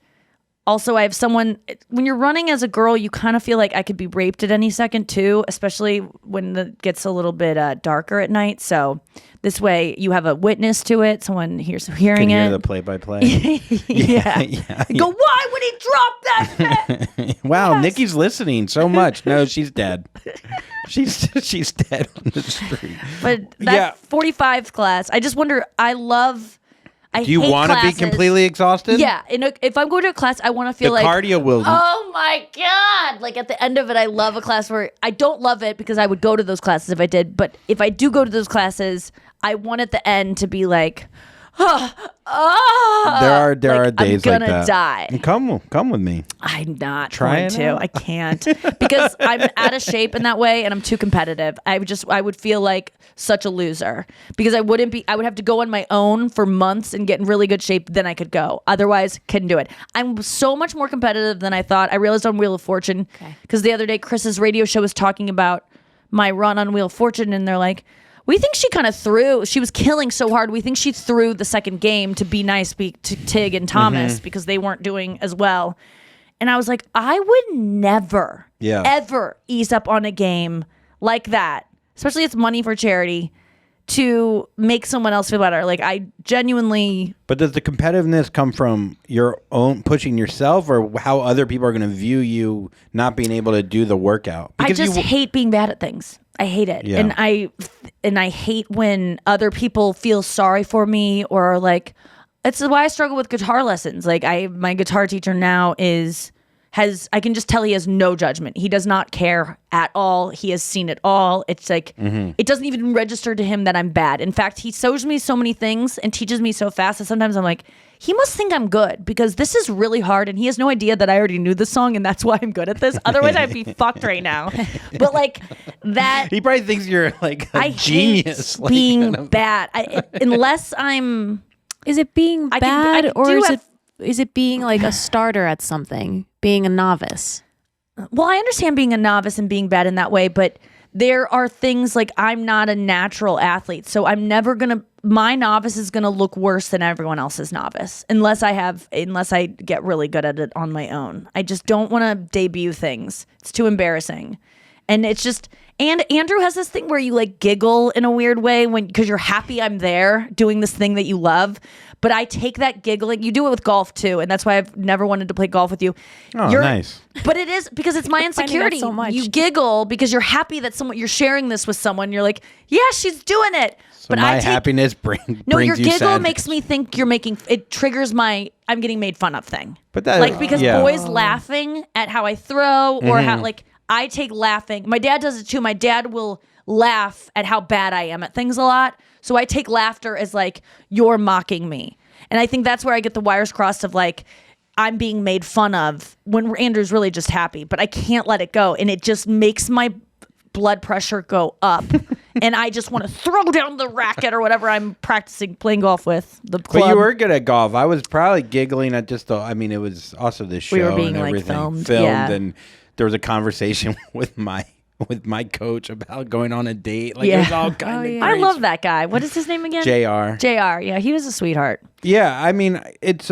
also, I have someone, when you're running as a girl, you kind of feel like I could be raped at any second too, especially when it gets a little bit darker at night. So this way you have a witness to it. Someone hearing Can it. hear the play-by-play. yeah. yeah. Go, why would he drop that? Wow, Nikki's listening so much. No, she's dead. She's dead on the street. But that 45 class, I just wonder, Do you want to be completely exhausted? Yeah. If I'm going to a class, I want to feel The like cardio will. oh my God. Like at the end of it, I love a class where I don't love it because I would go to those classes if I did. But if I do go to those classes, I want at the end to be like, There are days I'm like gonna that. die. Come with me. I'm not Try going it to. out. I can't because I'm out of shape in that way, and I'm too competitive. I would feel like such a loser because I would have to go on my own for months and get in really good shape. Then I could go. Otherwise, couldn't do it. I'm so much more competitive than I thought. I realized on Wheel of Fortune because the other day Chris's radio show was talking about my run on Wheel of Fortune, and they're like, we think she kind of she was killing so hard. We think she threw the second game to be nice to Tig and Thomas because they weren't doing as well. And I was like, I would never, ever ease up on a game like that, especially it's money for charity, to make someone else feel better. Like I genuinely. But does the competitiveness come from your own pushing yourself or how other people are going to view you not being able to do the workout? Because I just hate being bad at things. I hate it. Yeah. And I hate when other people feel sorry for me or like, it's why I struggle with guitar lessons. Like my guitar teacher now is I can just tell he has no judgment. He does not care at all. He has seen it all. It's like, it doesn't even register to him that I'm bad. In fact, he shows me so many things and teaches me so fast that sometimes I'm like, he must think I'm good because this is really hard and he has no idea that I already knew the song and that's why I'm good at this. Otherwise, I'd be fucked right now. But like that. He probably thinks you're like a genius. Hate being bad. Unless I'm. Is it being I bad or do is have- is it being like a starter at something, being a novice? Well, I understand being a novice and being bad in that way, but there are things like I'm not a natural athlete. So I'm never going to, my novice is going to look worse than everyone else's novice unless I get really good at it on my own. I just don't want to debut things. It's too embarrassing. And it's just, and Andrew has this thing where you like giggle in a weird way because you're happy I'm there doing this thing that you love. But I take that giggling. You do it with golf too, and that's why I've never wanted to play golf with you. Oh, nice. But it is because it's my insecurity. so much. You giggle because you're happy that you're sharing this with someone. You're like, yeah, she's doing it. So but my I take, happiness brings no, you your giggle sadness. makes me think it triggers my I'm getting made fun of thing. But that, like because yeah. boys laughing at how I throw or how like I take laughing. My dad does it too. My dad will laugh at how bad I am at things a lot. So I take laughter as like you're mocking me. And I think that's where I get the wires crossed of like, I'm being made fun of when Andrew's really just happy, but I can't let it go. And it just makes my blood pressure go up. And I just want to throw down the racket or whatever I'm practicing playing golf with, the club. But you were good at golf. I was probably giggling at just it was also the show We were being, and like, everything. filmed, yeah. And there was a conversation with my coach about going on a date. Like it was all kind of I love that guy. What is his name again? JR. JR. Yeah, he was a sweetheart. Yeah, I mean, it's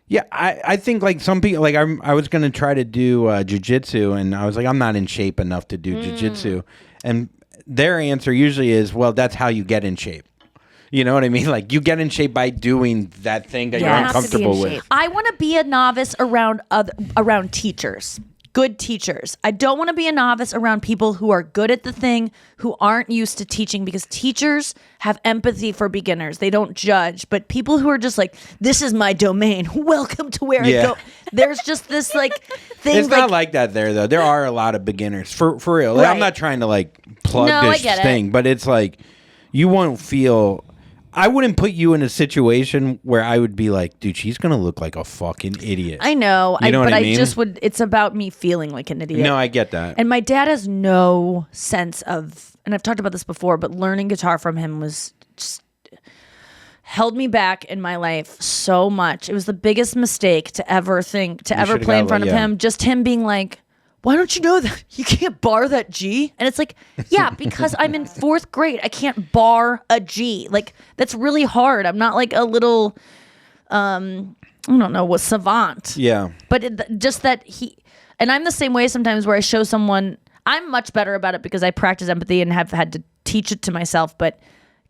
yeah, I think like some people like I was gonna try to do jujitsu and I was like I'm not in shape enough to do jujitsu, and their answer usually is, well, that's how you get in shape. You know what I mean? Like you get in shape by doing that thing that Yeah. you're You have to be in uncomfortable with. shape. I want to be a novice around teachers. Good teachers. I don't want to be a novice around people who are good at the thing, who aren't used to teaching, because teachers have empathy for beginners. They don't judge. But people who are just like, this is my domain. Welcome to where I go. There's just this like thing. It's not like that there though. There are a lot of beginners for real. Like, I'm Right. not trying to like plug No, I this get it. thing, but it's like you won't feel. I wouldn't put you in a situation where I would be like, dude, she's gonna look like a fucking idiot. I know. You know but what I mean? just would. It's about me feeling like an idiot. No, I get that. And my dad has no sense of, and I've talked about this before, but learning guitar from him was just held me back in my life so much. It was the biggest mistake to ever play should've in got, front of yeah. him. Just him being like, why don't you know that you can't bar that G? And it's like, yeah, because I'm in 4th grade. I can't bar a G. Like, that's really hard. I'm not like a little, I don't know, what savant. Yeah. But just that and I'm the same way sometimes where I show someone, I'm much better about it because I practice empathy and have had to teach it to myself, but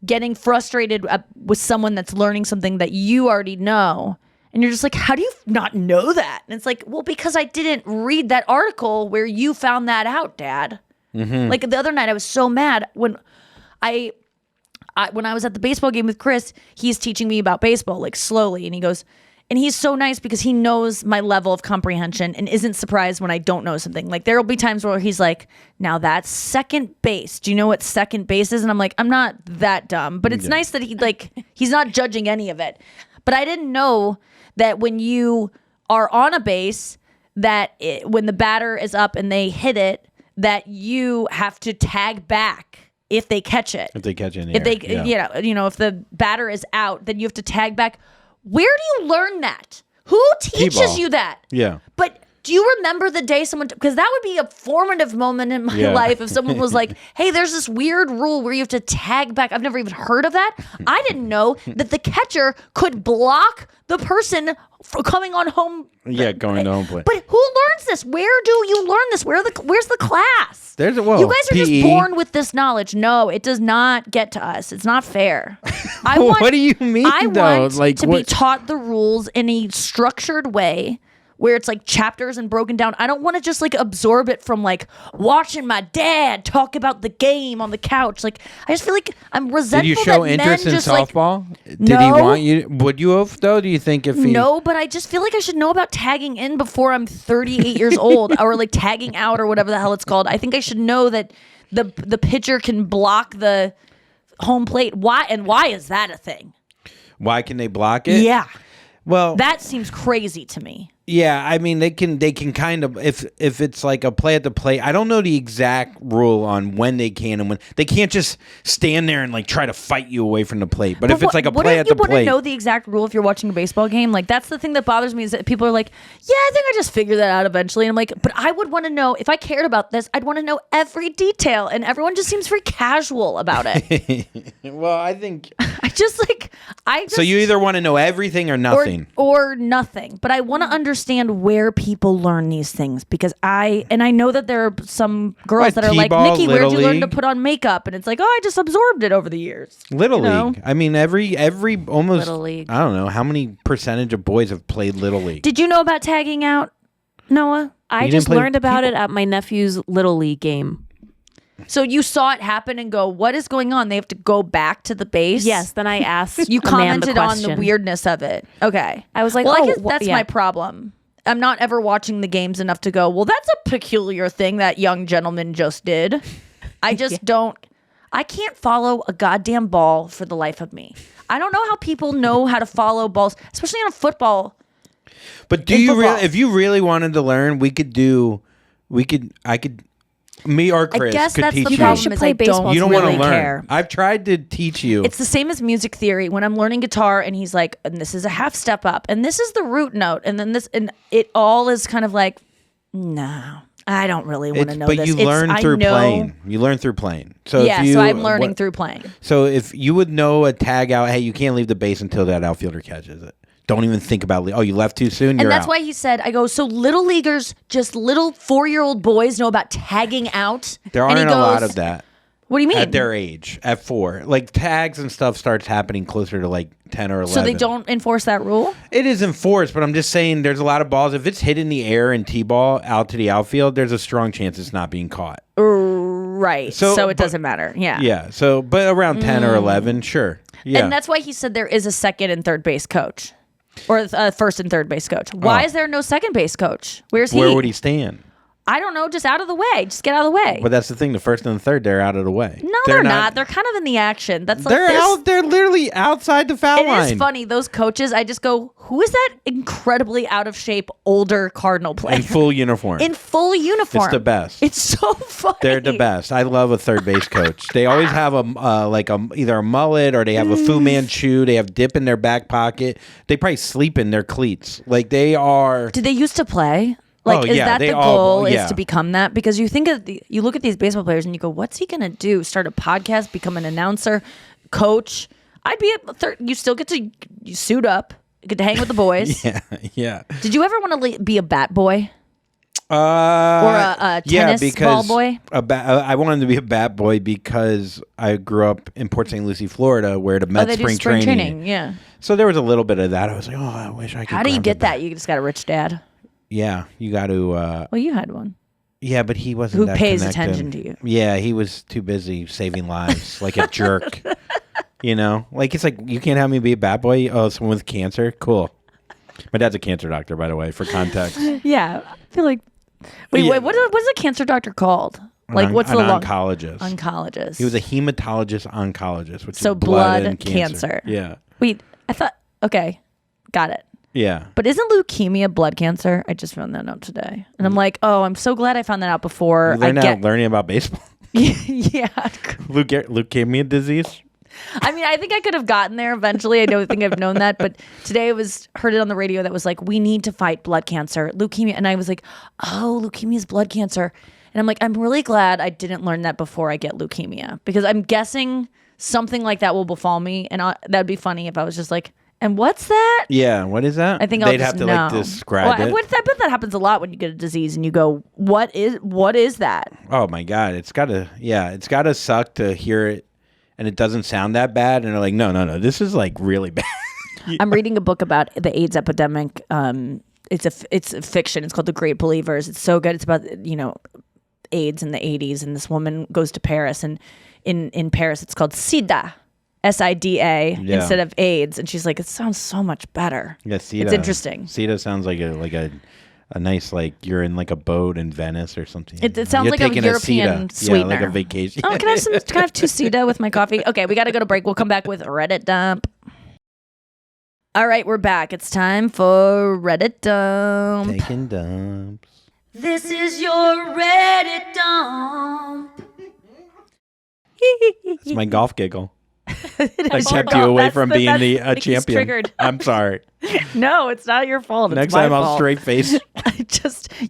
getting frustrated with someone that's learning something that you already know, and you're just like, how do you not know that? And it's like, well, because I didn't read that article where you found that out, Dad. Mm-hmm. Like the other night, I was so mad when I was at the baseball game with Chris. He's teaching me about baseball, like slowly, and he goes, and he's so nice because he knows my level of comprehension and isn't surprised when I don't know something. Like there will be times where he's like, now that's second base. Do you know what second base is? And I'm like, I'm not that dumb, but it's nice that he's not judging any of it. But I didn't know that when you are on a base, when the batter is up and they hit it, that you have to tag back if they catch it. If they catch it in the If they, air, yeah. if the batter is out, then you have to tag back. Where do you learn that? Who teaches T-ball. you that? Yeah. But do you remember the day someone, because that would be a formative moment in my Yeah. life if someone was like, hey, there's this weird rule where you have to tag back. I've never even heard of that. I didn't know that the catcher could block the person coming on home. Yeah, going to home plate. But who learns this? Where do you learn this? Where's the class? You guys are PE. just born with this knowledge. No, it does not get to us. It's not fair. What do you mean, I though? want Like, to be taught the rules in a structured way where it's like chapters and broken down. I don't want to just like absorb it from like watching my dad talk about the game on the couch. Like I just feel like I'm resentful. Did you show that interest men in just, like, softball? Did he No. want you? Would you have though? Do you think if he? No, but I just feel like I should know about tagging in before I'm 38 years old, or like tagging out, or whatever the hell it's called. I think I should know that the pitcher can block the home plate. Why is that a thing? Why can they block it? Yeah, Well, that seems crazy to me. yeah, I mean they can kind of if it's like a play at the plate. I don't know the exact rule on when they can and when they can't just stand there and like try to fight you away from the plate. But if it's like a play at the wouldn't plate, you know the exact rule if you're watching a baseball game? Like that's the thing that bothers me is that people are like, yeah, I think I just figured that out eventually. And I'm like, but I would want to know if I cared about this. I'd want to know every detail, and everyone just seems very casual about it. well, I think I just so. You either want to know everything or nothing. or nothing. But I want to understand where people learn these things, because I know that there are some girls Like that are like, T-ball, Nikki, where'd you Little learn to League? put on makeup? And it's like, oh, I just absorbed it over the years. Little You know? League. I mean, every almost. Little League. I don't know how many percentage of boys have played Little League. Did you know about tagging out, Noah? I You just didn't play learned about people? it at my nephew's Little League game. So you saw it happen and go, what is going on? They have to go back to the base? Yes, then I asked You a man commented on the question. weirdness of it. Okay. I was like, well, oh, I guess wh- that's yeah. my problem. I'm not ever watching the games enough to go, well, that's a peculiar thing that young gentleman just did. I just don't. I can't follow a goddamn ball for the life of me. I don't know how people know how to follow balls, especially on a football. But do in you football. really? If you really wanted to learn, I could. Me or Chris I guess could that's teach the you. problem should is play I baseball don't You don't really want to learn. care. I've tried to teach you. It's the same as music theory. When I'm learning guitar and he's like, and this is a half step up, and this is the root note, and then this, and it all is kind of like, no, I don't really want to know but this. you learn through playing. You learn through playing. So Yeah, if you, so I'm learning through playing. So if you would know a tag out, hey, you can't leave the base until that outfielder catches it. Don't even think about. Oh, you left too soon. And You're that's out. why he said, I go, so little leaguers, just little 4-year-old boys know about tagging out? There And aren't he a lot goes, of that What do you mean? at their age. At 4, like tags and stuff starts happening closer to like 10 or 11. So they don't enforce that rule? It is enforced, but I'm just saying there's a lot of balls. If it's hit in the air and T-ball out to the outfield, there's a strong chance it's not being caught. Right. So, So, it but- doesn't matter. Yeah. Yeah. So, but around 10 or 11, sure. Yeah. And that's why he said there is a second and third base coach. Or a first and third base coach. Why Oh. is there no second base coach? Where's he? Where would he stand? I don't know. Just out of the way. Just get out of the way. But that's the thing. The first and the third, they're out of the way. No, they're not. They're kind of in the action. That's like They're this- out. They're literally outside the foul It line. is funny. Those coaches, I just go, who is that incredibly out of shape older Cardinal player? In full uniform. In full uniform. It's the best. It's so funny. They're the best. I love a third base coach. They always have either a mullet or they have a Fu Manchu. They have dip in their back pocket. They probably sleep in their cleats. Like they are. Did they used to play? Like, Oh, is yeah, that they the all- goal? yeah. Is to become that? Because you think of you look at these baseball players and you go, "What's he gonna do? Start a podcast? Become an announcer, coach?" I'd be a third. You still get to you suit up, you get to hang with the boys. Yeah, yeah. Did you ever want to be a bat boy? Or a tennis ball boy? I wanted to be a bat boy because I grew up in Port St. Lucie, Florida, where the Oh, Mets they do spring training. Yeah. So there was a little bit of that. I was like, oh, I wish I could. How do you grab get a bat. that? You just got a rich dad. Yeah, you got to. Well, you had one. Yeah, but he wasn't. Who that pays connected. attention to you? Yeah, he was too busy saving lives, like a jerk. You know, like it's like you can't have me be a bat boy. Oh, someone with cancer, cool. My dad's a cancer doctor, by the way, for context. Yeah, I feel like. Wait, Yeah. what is a cancer doctor called? Like, what's an the long oncologist? oncologist? He was a hematologist oncologist, which So is blood blood and cancer. cancer. Yeah, Wait, I thought. Okay, got it. yeah. But isn't leukemia blood cancer? I just found that out today, and I'm like, oh, I'm so glad I found that out before. You learn I out get. learning about baseball. Yeah. Leukemia disease. I mean, I think I could have gotten there eventually. I don't think I've known that, but today heard it on the radio that was like, we need to fight blood cancer, leukemia, and I was like, oh, leukemia is blood cancer, and I'm like, I'm really glad I didn't learn that before I get leukemia, because I'm guessing something like that will befall me, and that'd be funny if I was just like, and what's that? Yeah, what is that? I think I'll they'd just have to know. like describe Well, it. I bet that happens a lot when you get a disease and you go, what is that? Oh my god, it's gotta suck to hear it, and it doesn't sound that bad, and they're like, no, this is like really bad. I'm reading a book about the AIDS epidemic it's a fiction. It's called The Great Believers. It's so good. It's about AIDS in the 80s, and this woman goes to Paris, and in Paris it's called SIDA. SIDA instead of AIDS, and she's like, it sounds so much better. Yeah, SIDA. It's interesting. SIDA sounds like a nice, like you're in like a boat in Venice or something. It sounds like a European sweetener. Yeah, like a vacation. Oh, can I have 2 SIDA with my coffee? Okay, we got to go to break. We'll come back with Reddit dump. All right, we're back. It's time for Reddit dump. Taking dumps. This is your Reddit dump. It's my golf giggle. I kept you away from being the champion. Triggered. I'm sorry. No, it's not your fault. It's Next my time I'll fault. straight face.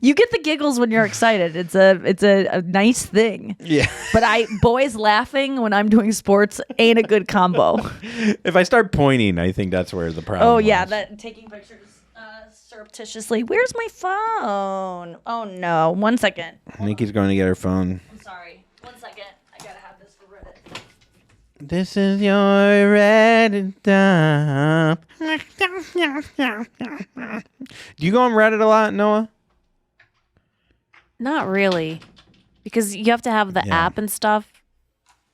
You get the giggles when you're excited. It's a nice thing. Yeah. But boys laughing when I'm doing sports ain't a good combo. If I start pointing, I think that's where the problem. Oh yeah, lies. that taking pictures surreptitiously. Where's my phone? Oh no, 1 second. Nikki's going to get her phone. I'm sorry. 1 second. I gotta have this for Reddit. This is your Reddit dump. Do you go on Reddit a lot, Noah? Not really, because you have to have the Yeah. app and stuff,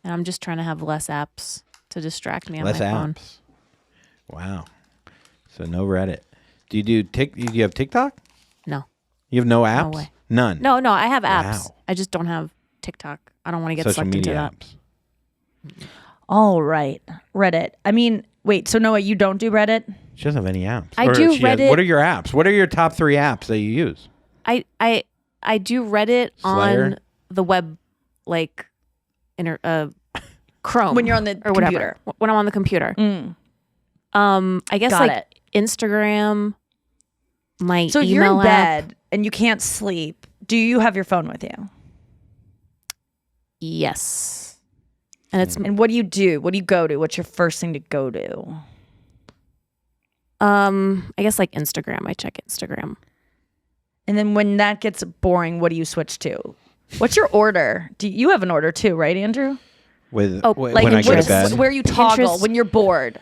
and I'm just trying to have less apps to distract me on Less my phone. apps. Wow. So no Reddit. Do you have TikTok? No, You have no apps? way. None. no, I have apps. Wow. I just don't have TikTok. I don't want to get Social sucked into media that. apps. All right, Reddit. I mean, wait. So Noah, you don't do Reddit? She doesn't have any apps. I do Reddit. What are your apps? What are your top 3 apps that you use? I do Reddit Slayer? on the web, like Chrome When you're on the or computer. whatever. When I'm on the computer. I guess Got like it. Instagram, my So email you're in app. bed and you can't sleep. Do you have your phone with you? Yes, and it's And what do you do? What do you go to? What's your first thing to go to? I guess like Instagram. I check Instagram. And then when that gets boring, what do you switch to? What's your order? Do you have an order too, right, Andrew? With Oh, when like I go to Pinterest. bed? Where you toggle Pinterest. when you're bored.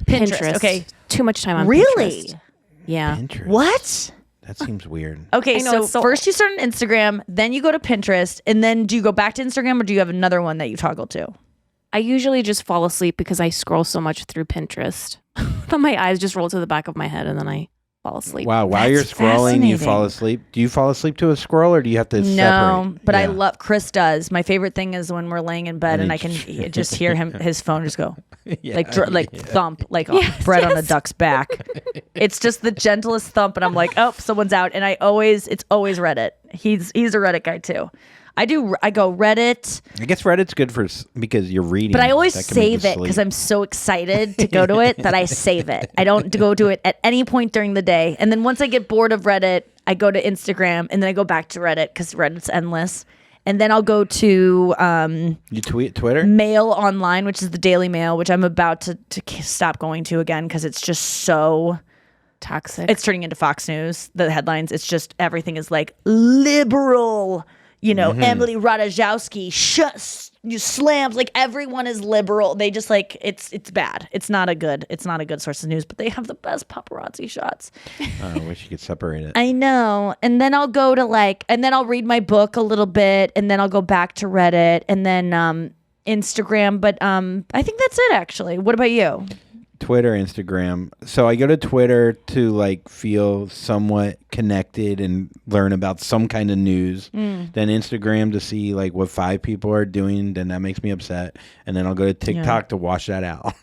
Pinterest. Okay. Too much time on Really? Pinterest. Yeah. Pinterest. What? That seems weird. Okay, I know, so it's so- first you start on Instagram, then you go to Pinterest, and then do you go back to Instagram or do you have another one that you toggle to? I usually just fall asleep because I scroll so much through Pinterest that my eyes just roll to the back of my head and then I fall asleep. Wow, while you're That's scrolling, you fascinating. fall asleep. Do you fall asleep to a scroll or do you have to No, separate? but I Yeah. love Chris does. My favorite thing is when we're laying in bed And and I he- can just hear his phone just go Yeah, like yeah. thump like bread on a duck's back. It's just the gentlest thump, and I'm like, oh, someone's out. And it's always Reddit. He's a Reddit guy too. I go Reddit, I guess Reddit's good because you're reading. but I always That can make you save it because sleep. I'm so excited to go to it that I save it. I don't go to it at any point during the day. And then once I get bored of Reddit, I go to Instagram, and then I go back to Reddit because Reddit's endless. And then I'll go to You tweet Twitter? Mail Online, which is the Daily Mail, which I'm about to stop going to again because it's just so Toxic. it's turning into Fox News. The headlines, it's just everything is like liberal. Emily Ratajkowski slams, like everyone is liberal. They just like it's bad. It's not a good source of news, but they have the best paparazzi shots. I wish you could separate it. I know. And then I'll go to and then I'll read my book a little bit, and then I'll go back to Reddit, and then Instagram. But I think that's it actually. What about you? Twitter, Instagram. So I go to Twitter to feel somewhat connected and learn about some kind of news. Then Instagram to see what 5 people are doing. Then that makes me upset. And then I'll go to TikTok to wash that out.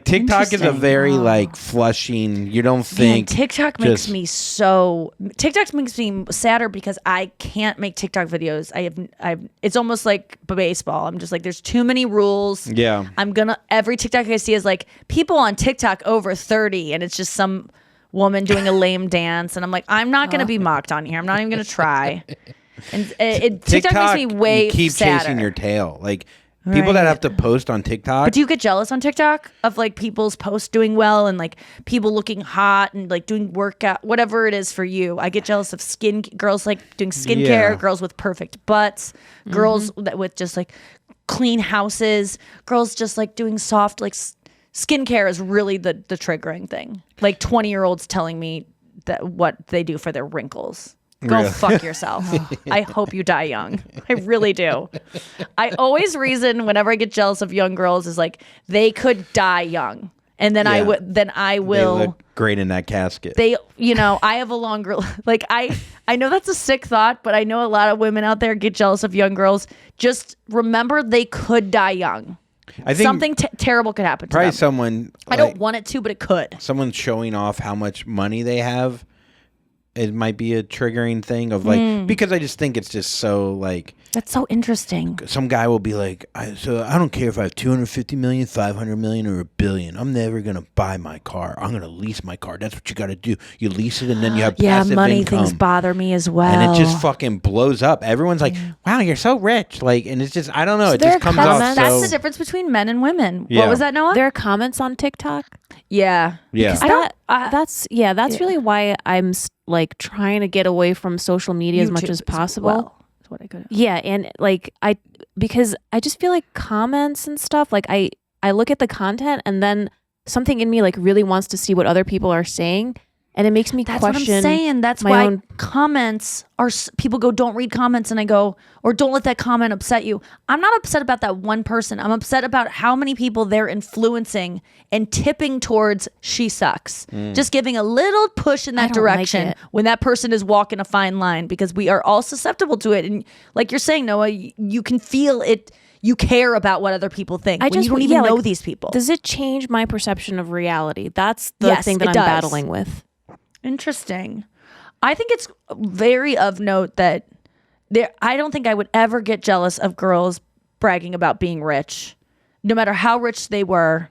TikTok is a Interesting. very Wow. flushing. You don't Man, think TikTok makes me sadder because I can't make TikTok videos. It's almost like baseball. I'm just like, there's too many rules. Yeah. Every TikTok I see is people on TikTok over 30, and it's just some woman doing a lame dance, and I'm like, I'm not gonna be mocked on here. I'm not even gonna try. And TikTok makes me way you keep sadder. chasing your tail. People that Right. have to post on TikTok. But do you get jealous on TikTok of people's posts doing well and people looking hot and doing workout, whatever it is for you? I get jealous of girls doing skincare, Yeah. girls with perfect butts, girls with just clean houses, girls just doing soft skincare is really the triggering thing. 20-year-olds telling me what they do for their wrinkles. Go Really? fuck yourself. I hope you die young. I really do. I always reason whenever I get jealous of young girls is like they could die young, and then I They will. look great in that casket. They, I have a longer. Like I know that's a sick thought, but I know a lot of women out there get jealous of young girls. Just remember, they could die young. I think Something terrible could happen to probably them. someone. I don't want it to, but it could. Someone showing off how much money they have. It might be a triggering thing of like because I just think it's just so like That's so interesting. some guy will be like, I don't care if I have 250 million, 500 million, or $1 billion. I'm never gonna buy my car. I'm gonna lease my car. That's what you got to do. You lease it and then you have passive money income. things bother me as well. And it just fucking blows up. Everyone's like, "Wow, you're so rich!" Like, and it's just, I don't know. It just comes off so. That's the difference between men and women. Yeah. What was that, Noah? There are comments on TikTok. Yeah. Yeah. That's really why I'm like trying to get away from social media as much YouTube as possible. well, is what I could. Yeah, and like because I just feel like comments and stuff, like I look at the content and then something in me like really wants to see what other people are saying, and it makes me That's question. what I'm saying. That's my why own- comments are. People go, don't read comments, and I go, or don't let that comment upset you. I'm not upset about that one person. I'm upset about how many people they're influencing and tipping towards she sucks. Just giving a little push in that don't like direction it. when that person is walking a fine line, because we are all susceptible to it. And like you're saying, Noah, you can feel it. You care about what other people think. When you don't even know these people. Does it change my perception of reality? That's the Yes, thing that it I'm does. battling with. Interesting. I think it's very of note that I don't think I would ever get jealous of girls bragging about being rich, no matter how rich they were.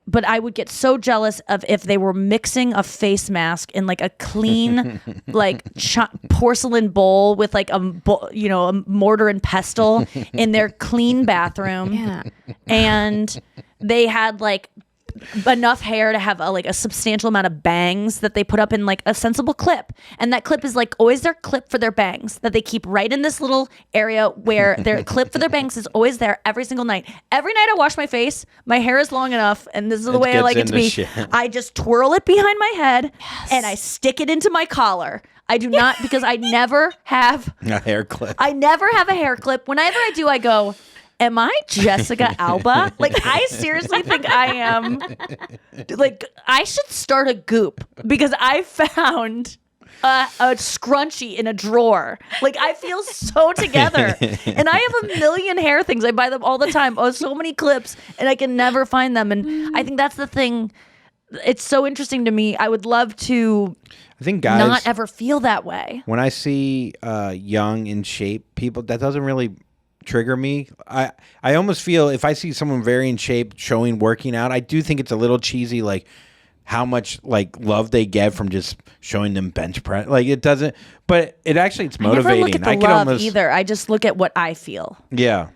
But I would get so jealous of if they were mixing a face mask in like a clean, like porcelain bowl with like a mortar and pestle in their clean bathroom. Yeah. And they had like enough hair to have a substantial amount of bangs that they put up in like a sensible clip, and that clip is like always their clip for their bangs that they keep right in this little area where their clip for their bangs is always there every single night. Every night I wash my face, my hair is long enough, and this is the way I like it to be. I just twirl it behind my head and I stick it into my collar. I do not, because I never have a hair clip. I never have a hair clip. Whenever I do, I go, am I Jessica Alba? Like, I seriously think I am. Like, I should start a Goop, because I found a scrunchie in a drawer. Like, I feel so together. And I have a million hair things. I buy them all the time. Oh, so many clips, and I can never find them. And I think that's the thing. It's so interesting to me. I would love to I think guys not ever feel that way. When I see young in shape people, that doesn't really trigger me. I almost feel if I see someone very in shape working out, I do think it's a little cheesy, like how much like love they get from just showing them bench press. Like it doesn't, but it's motivating. I never look at the I can love almost either. I just look at what I feel. Yeah,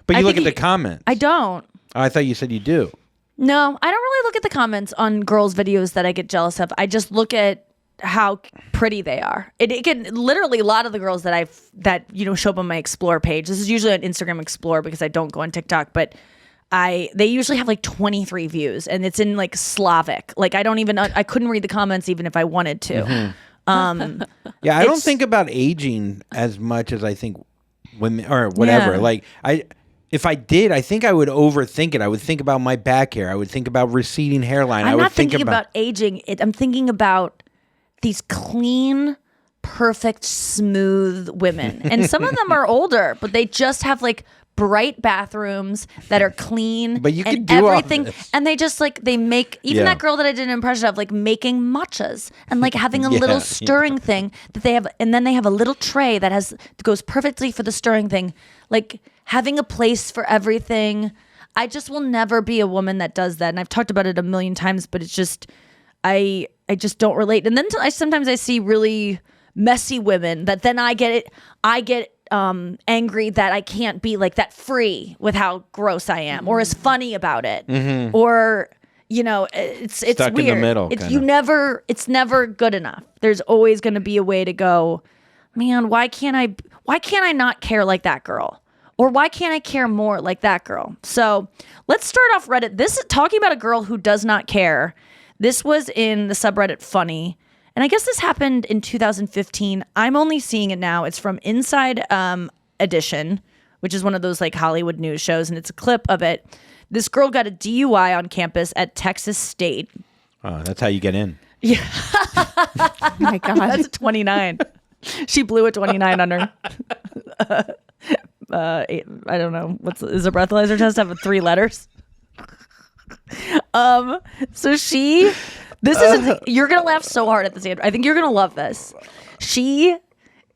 but I you look think at the comments. I don't. Oh, I thought you said you do. No, I don't really look at the comments on girls' videos that I get jealous of. I just look at how pretty they are. It can literally, a lot of the girls that show up on my Explore page. This is usually on Instagram Explore because I don't go on TikTok, but they usually have like 23 views, and it's in like Slavic. Like I couldn't read the comments even if I wanted to. Yeah, I don't think about aging as much as I think women or whatever. Yeah. Like if I did, I think I would overthink it. I would think about my back hair. I would think about receding hairline. I'm I would not think thinking about aging. I'm thinking about these clean, perfect, smooth women. And some of them are older, but they just have like bright bathrooms that are clean. But you and can do all everything. this. And they just like, they make, even that girl that I did an impression of, like making matchas and like having a little stirring thing that they have. And then they have a little tray that goes perfectly for the stirring thing. Like having a place for everything. I just will never be a woman that does that. And I've talked about it a million times, but it's just, I just don't relate. And then sometimes I see really messy women that then I get angry that I can't be like that free with how gross I am or as funny about it. Mm-hmm. Or, it's Stuck weird. in the middle. It's never good enough. There's always going to be a way to go, man, why can't I not care like that girl? Or why can't I care more like that girl? So let's start off Reddit. This is talking about a girl who does not care. This was in the subreddit Funny, And I guess this happened in 2015. I'm only seeing it now. It's from Inside Edition, which is one of those like Hollywood news shows, and it's a clip of it. This girl got a DUI on campus at Texas State. Oh, that's how you get in. Yeah. Oh my God. That's a 29. She blew a 29 on her. I don't know. Is a breathalyzer test have 3 letters? So you're gonna laugh so hard at this, Andrew. I think you're gonna love this. She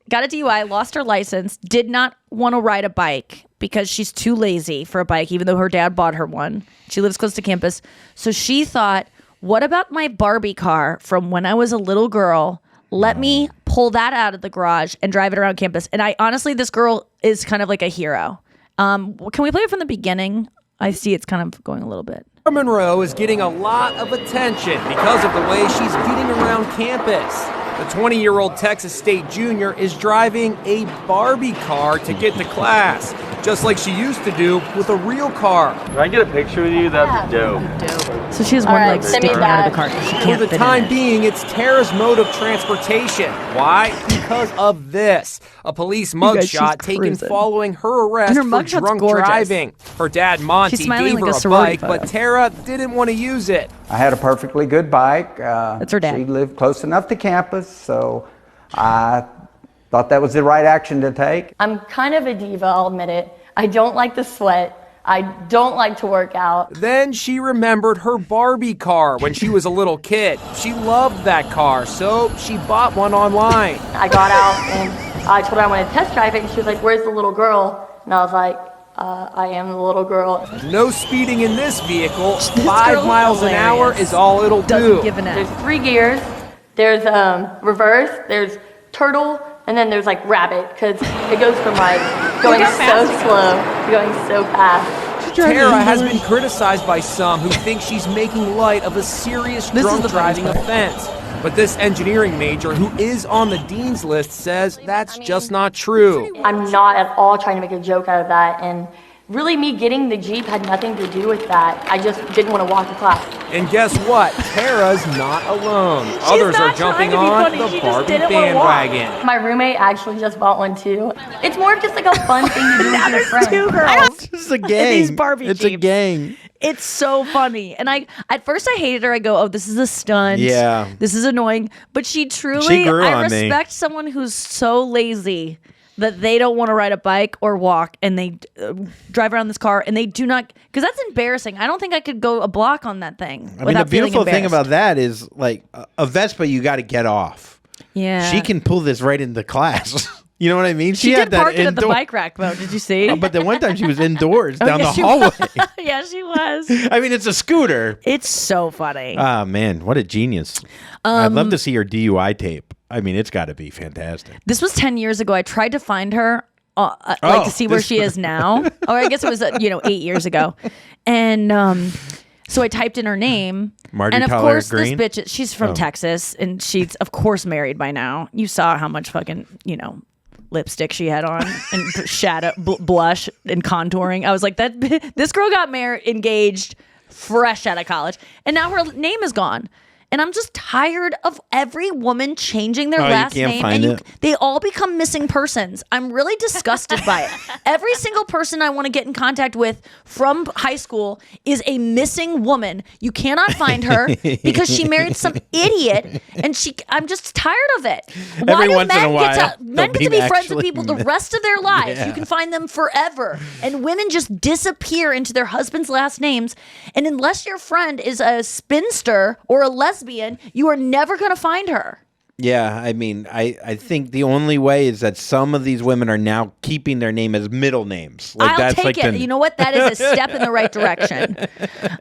got a DUI, lost her license, did not want to ride a bike because she's too lazy for a bike, even though her dad bought her one. She lives close to campus. So she thought, what about my Barbie car from when I was a little girl? Let me pull that out of the garage and drive it around campus. And honestly, this girl is kind of like a hero. Can we play it from the beginning? I see it's kind of going a little bit. Monroe is getting a lot of attention because of the way she's getting around campus. The 20-year-old Texas State junior is driving a Barbie car to get to class, just like she used to do with a real car. Can I get a picture with you? That'd be dope. So she has one leg sticking out of the car because she can't For the fit time in it. being, it's Tara's mode of transportation. Why? Because of this. A police guys, she's mugshot taken cruising. following her arrest And her for mugshot's drunk gorgeous. driving. Her dad, Monty, She's smiling gave like her a a sorority bike, photo. but Tara didn't want to use it. I had a perfectly good bike. That's her dad. She lived close enough to campus, so I thought that was the right action to take. I'm kind of a diva, I'll admit it. I don't like to sweat. I don't like to work out. Then she remembered her Barbie car when she was a little kid. She loved that car, so she bought one online. I got out and I told her I wanted to test drive it, and she was like, "Where's the little girl?" And I was like, I am the little girl. No speeding in this vehicle. This 5 girl is miles an hour hilarious. is all it'll Doesn't do. give an There's F. 3 gears. There's reverse, there's turtle, and then there's like rabbit, because it goes from like going so slow to going so fast. Tara has been criticized by some who think she's making light of a serious This is drunk the funny driving part. offense. But this engineering major, who is on the dean's list, says that's just not true. I'm not at all trying to make a joke out of that, and really me getting the Jeep had nothing to do with that. I just didn't want to walk to class. And guess what? Tara's not alone. Others are not jumping trying to be funny. on the She just Barbie didn't wanna walk. bandwagon. My roommate actually just bought one too. It's more of just like a fun thing to do with your friends. 2 girls. It's a in gang. these Barbie It's a Jeeps. gang. It's so funny. And at first I hated her. I go, oh, this is a stunt. Yeah. This is annoying. But she truly, She grew I on me. respect someone who's so lazy that they don't want to ride a bike or walk, and they drive around this car, and they do not, because that's embarrassing. I don't think I could go a block on that thing. I mean, the beautiful thing about that is like a Vespa, you got to get off. Yeah. She can pull this right into class. You know what I mean? She had did park it at the bike rack, though. Did you see? But the one time she was indoors down yeah, the she hallway. was. Yeah, she was. I mean, it's a scooter. It's so funny. Ah, man, what a genius. I'd love to see her DUI tape. I mean, it's got to be fantastic. This was 10 years ago. I tried to find her, to see where she is now. Or I guess it was, 8 years ago. And so I typed in her name. Marjorie and of Taylor course, Greene? this bitch, she's from Texas. And she's, of course, married by now. You saw how much fucking, lipstick she had on and shadow blush and contouring. I was like, this girl got married, engaged, fresh out of college, and now her name is gone. And I'm just tired of every woman changing their last you can't name, find and it? they all become missing persons. I'm really disgusted by it. Every single person I want to get in contact with from high school is a missing woman. You cannot find her because she married some idiot, and I'm just tired of it. Why Every do once in a while, men get to they'll be be friends with actually people the rest of their lives? Yeah. You can find them forever, and women just disappear into their husband's last names. And unless your friend is a spinster or a lesbian, you are never going to find her. Yeah, I mean, I think the only way is that some of these women are now keeping their name as middle names. Like I'll that's take like it. the, You know what? That is a step in the right direction.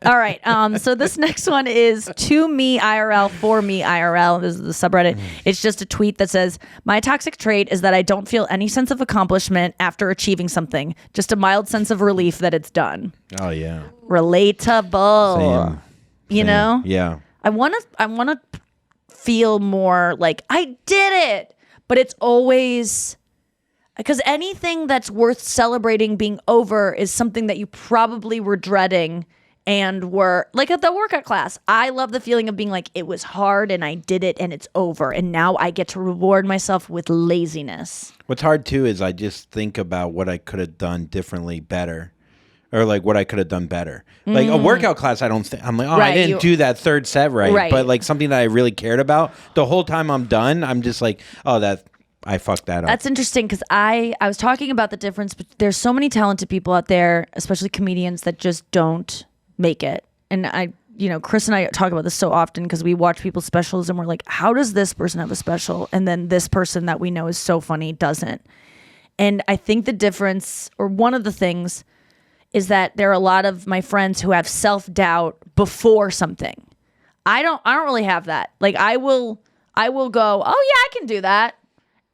All right. So this next one is to me IRL, for me IRL. This is the subreddit. It's just a tweet that says, my toxic trait is that I don't feel any sense of accomplishment after achieving something. Just a mild sense of relief that it's done. Oh yeah. Relatable. Same. You know? Yeah. I want to feel more like I did it, but it's always because anything that's worth celebrating being over is something that you probably were dreading and were like at the workout class. I love the feeling of being like, it was hard and I did it and it's over. And now I get to reward myself with laziness. What's hard too is I just think about what I could have done differently better. Or like what I could have done better. Like a workout class, I don't think, I'm like, oh, I didn't do that third set right. But like something that I really cared about, the whole time I'm done, I'm just like, oh, I fucked that up. That's interesting because I was talking about the difference, but there's so many talented people out there, especially comedians, that just don't make it. And Chris and I talk about this so often because we watch people's specials and we're like, how does this person have a special? And then this person that we know is so funny doesn't. And I think the difference, or one of the things, is that there are a lot of my friends who have self-doubt before something. I don't really have that. Like I will go, oh yeah, I can do that.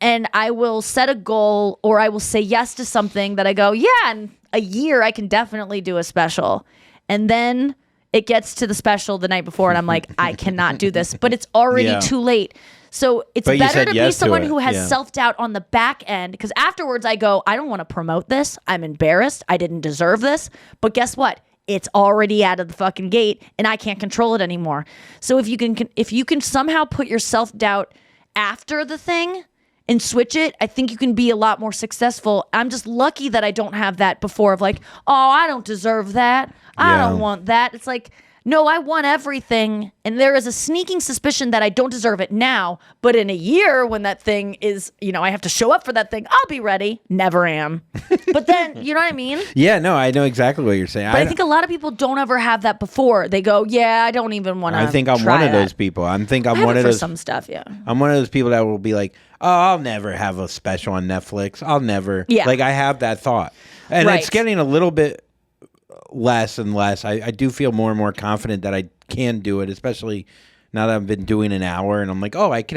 And I will set a goal, or I will say yes to something that I go, yeah, in a year I can definitely do a special. And then it gets to the special the night before and I'm like, I cannot do this, but it's already too late. So it's better to be someone who has self-doubt on the back end, because afterwards I go, I don't want to promote this. I'm embarrassed. I didn't deserve this. But guess what? It's already out of the fucking gate and I can't control it anymore. So if you can somehow put your self-doubt after the thing and switch it, I think you can be a lot more successful. I'm just lucky that I don't have that before of like, oh, I don't deserve that. I don't want that. It's like, no, I want everything. And there is a sneaking suspicion that I don't deserve it now. But in a year when that thing is, I have to show up for that thing, I'll be ready. Never am. But then, you know what I mean? Yeah, no, I know exactly what you're saying. But I think a lot of people don't ever have that before. They go, yeah, I don't even want to I think I'm one of those people. I'm one of those. Some stuff, yeah. I'm one of those people that will be like, oh, I'll never have a special on Netflix. I'll never. Yeah. Like I have that thought. And it's getting a little bit less and less. I do feel more and more confident that I can do it, especially now that I've been doing an hour and I'm like, oh, I can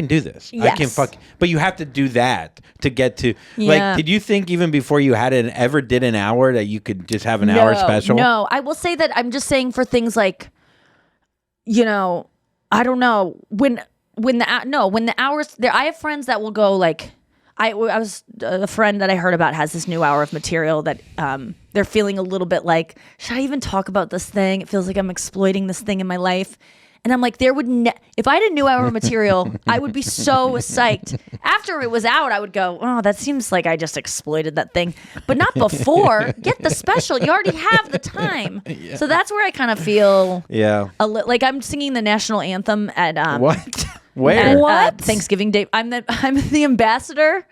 do this. Yes. I can but you have to do that to get to like, did you think even before you ever did an hour that you could just have an hour special? No, I will say that I'm just saying for things like, I don't know when the hours there, I have friends that will go like, I was a friend that I heard about has this new hour of material that they're feeling a little bit like, should I even talk about this thing? It feels like I'm exploiting this thing in my life. And I'm like, if I had a new hour of material, I would be so psyched. After it was out, I would go, oh, that seems like I just exploited that thing. But not before. Get the special. You already have the time. Yeah. So that's where I kind of feel like I'm singing the national anthem at what? Where? At Thanksgiving Day. I'm the ambassador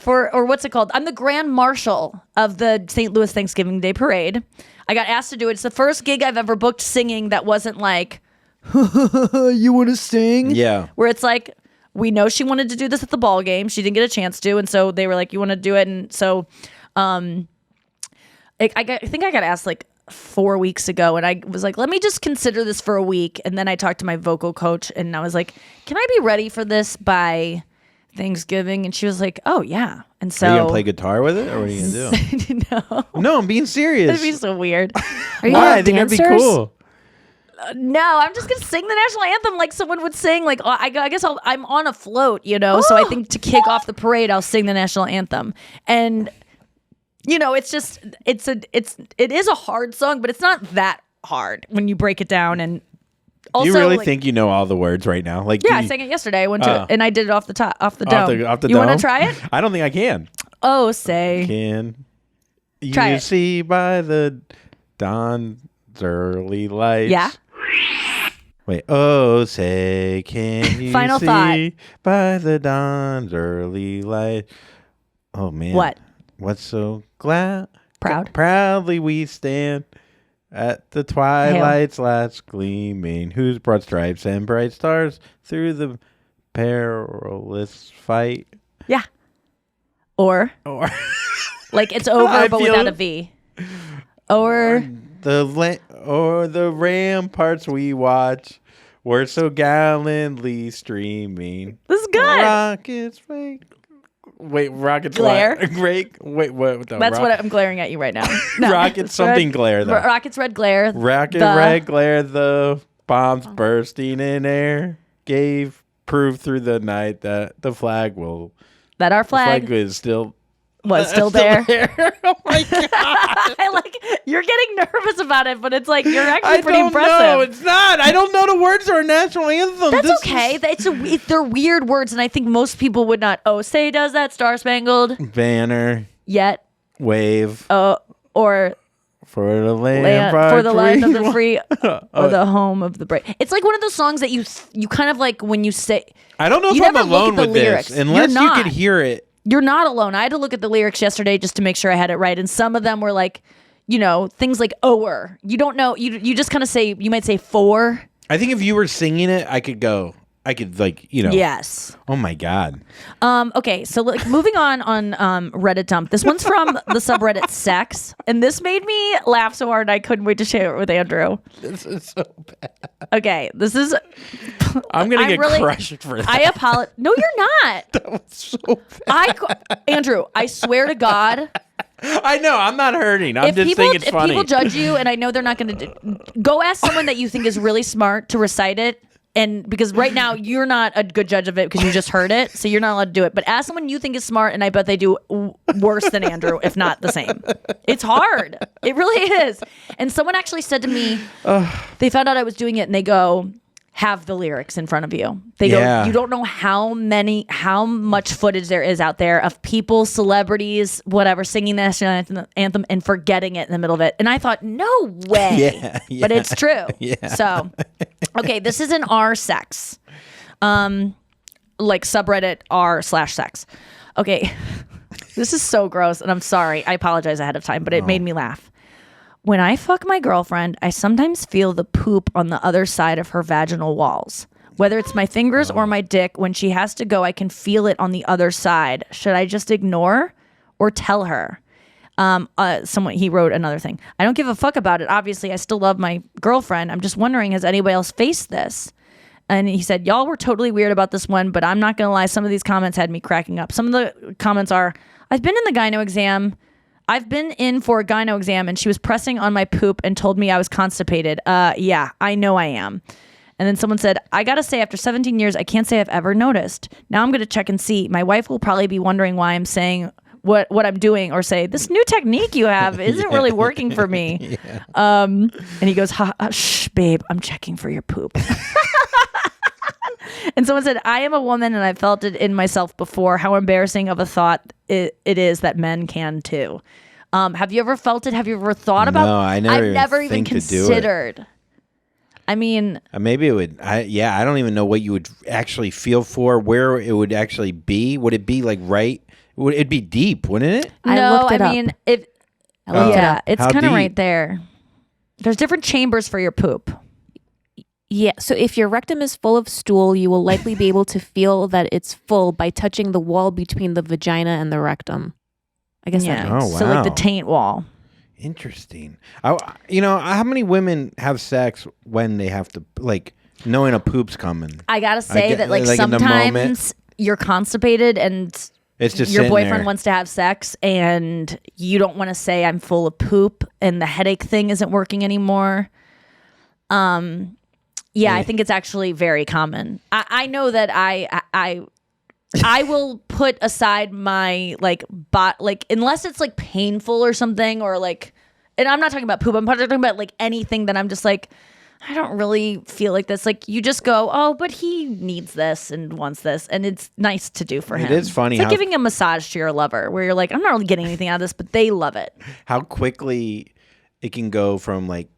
or what's it called? I'm the grand marshal of the St. Louis Thanksgiving Day Parade. I got asked to do it. It's the first gig I've ever booked singing that wasn't like, you want to sing? Yeah. Where it's like, we know she wanted to do this at the ball game. She didn't get a chance to. And so they were like, you want to do it? And so I think I got asked like 4 weeks ago and I was like, let me just consider this for a week. And then I talked to my vocal coach and I was like, can I be ready for this by Thanksgiving? And she was like, oh yeah. And so are you gonna play guitar with it or what are you gonna do? No, I'm being serious. That'd be so weird. Are you I think that'd be cool. No, I'm just gonna sing the national anthem like someone would sing. Like I guess I'm on a float, So I think to kick off the parade, I'll sing the national anthem. And it's just it is a hard song, but it's not that hard when you break it down. And also, you really think you know all the words right now? Like I sang it yesterday. I went to and I did it off the dome. Off the you dome? Want to try it? I don't think I can. Oh, say can try you it. See by the dawn's early lights? Yeah. Wait, oh, say, can you Final see Thought. by the dawn's early light? Oh, man. What? What's so glad? Proud. Proudly we stand at the twilight's last gleaming, whose broad stripes and bright stars through the perilous fight. Yeah. Or like it's over, but without a V. Or the ramparts we watch were so gallantly streaming. This is good. Rockets, rockets glare. Wait, what? That's what I'm glaring at you right now. No. Rockets, something glare though. Rockets, red glare. Red glare. The bombs bursting in air gave proof through the night that the flag will. That our flag is still Was still there. Oh my god! I like you're getting nervous about it, but it's like you're actually I pretty don't impressive. know. It's not. I don't know the words to our national anthem. That's This okay. is- They're weird words, and I think most people would not. Oh, say does that Star Spangled Banner, yet? wave Or for the land land, for the land of the free or the home of the brave. It's like one of those songs that you kind of like when you say. I don't know if you I'm never look alone at the with lyrics. this, unless You're you not. could hear it. You're not alone. I had to look at the lyrics yesterday just to make sure I had it right, and some of them were like, things like "oer." You don't know. You just kind of say. You might say "for." I think if you were singing it, I could go. I could Yes. Oh my god. Okay, so like moving on Reddit dump. This one's from the subreddit sex, and this made me laugh so hard I couldn't wait to share it with Andrew. This is so bad. Okay, this is. I'm gonna get crushed for that. I apologize. No, you're not. That was so bad. Andrew, I swear to God. I know. I'm not hurting. I'm just saying it's funny. If people judge you, and I know they're not going to go ask someone that you think is really smart to recite it. And because right now you're not a good judge of it because you just heard it, so you're not allowed to do it. But ask someone you think is smart, and I bet they do worse than Andrew, if not the same. It's hard. It really is. And someone actually said to me, they found out I was doing it, and they go, have the lyrics in front of you. They go, you don't know how much footage there is out there of people, celebrities, whatever, singing the national anthem and forgetting it in the middle of it. And I thought, no way. Yeah. But it's true. Yeah. So, okay, this is an r sex, like subreddit r/sex. Okay, this is so gross, and I'm sorry. I apologize ahead of time, but it made me laugh. When I fuck my girlfriend, I sometimes feel the poop on the other side of her vaginal walls. Whether it's my fingers or my dick, when she has to go, I can feel it on the other side. Should I just ignore or tell her? He wrote another thing. I don't give a fuck about it. Obviously, I still love my girlfriend. I'm just wondering, has anybody else faced this? And he said, y'all were totally weird about this one, but I'm not going to lie. Some of these comments had me cracking up. Some of the comments are, I've been in for a gyno exam and she was pressing on my poop and told me I was constipated. Yeah, I know I am. And then someone said, I gotta say, after 17 years, I can't say I've ever noticed. Now I'm gonna check and see. My wife will probably be wondering why I'm saying what I'm doing, or say, this new technique you have isn't really working for me. Yeah. And he goes, shh, babe, I'm checking for your poop. And someone said, I am a woman and I've felt it in myself before. How embarrassing of a thought it is that men can too. Have you ever felt it? Have you ever thought about it? No, I've never even considered. I mean, maybe it would. I don't even know what you would actually feel for, where it would actually be. Would it be like right? Would it be deep? Wouldn't it? It's How kind of deep? right there. There's different chambers for your poop. Yeah, so if your rectum is full of stool, you will likely be able to feel that it's full by touching the wall between the vagina and the rectum. I guess that makes Oh, So like the wow. taint wall. Interesting. How many women have sex when they have to, like, knowing a poop's coming? I gotta say get- that like like in the moment. sometimes you're constipated and It's just your sitting boyfriend there. wants to have sex and you don't want to say I'm full of poop and the headache thing isn't working anymore. I think it's actually very common. I know that I will put aside my unless it's like painful or something, or like, and I'm not talking about poop, I'm talking about like anything that I'm just like, I don't really feel like this. Like you just go, oh, but he needs this and wants this, and it's nice to do for him. It is funny It's like how- giving a massage to your lover, where you're like, I'm not really getting anything out of this, but they love it. How quickly it can go from like,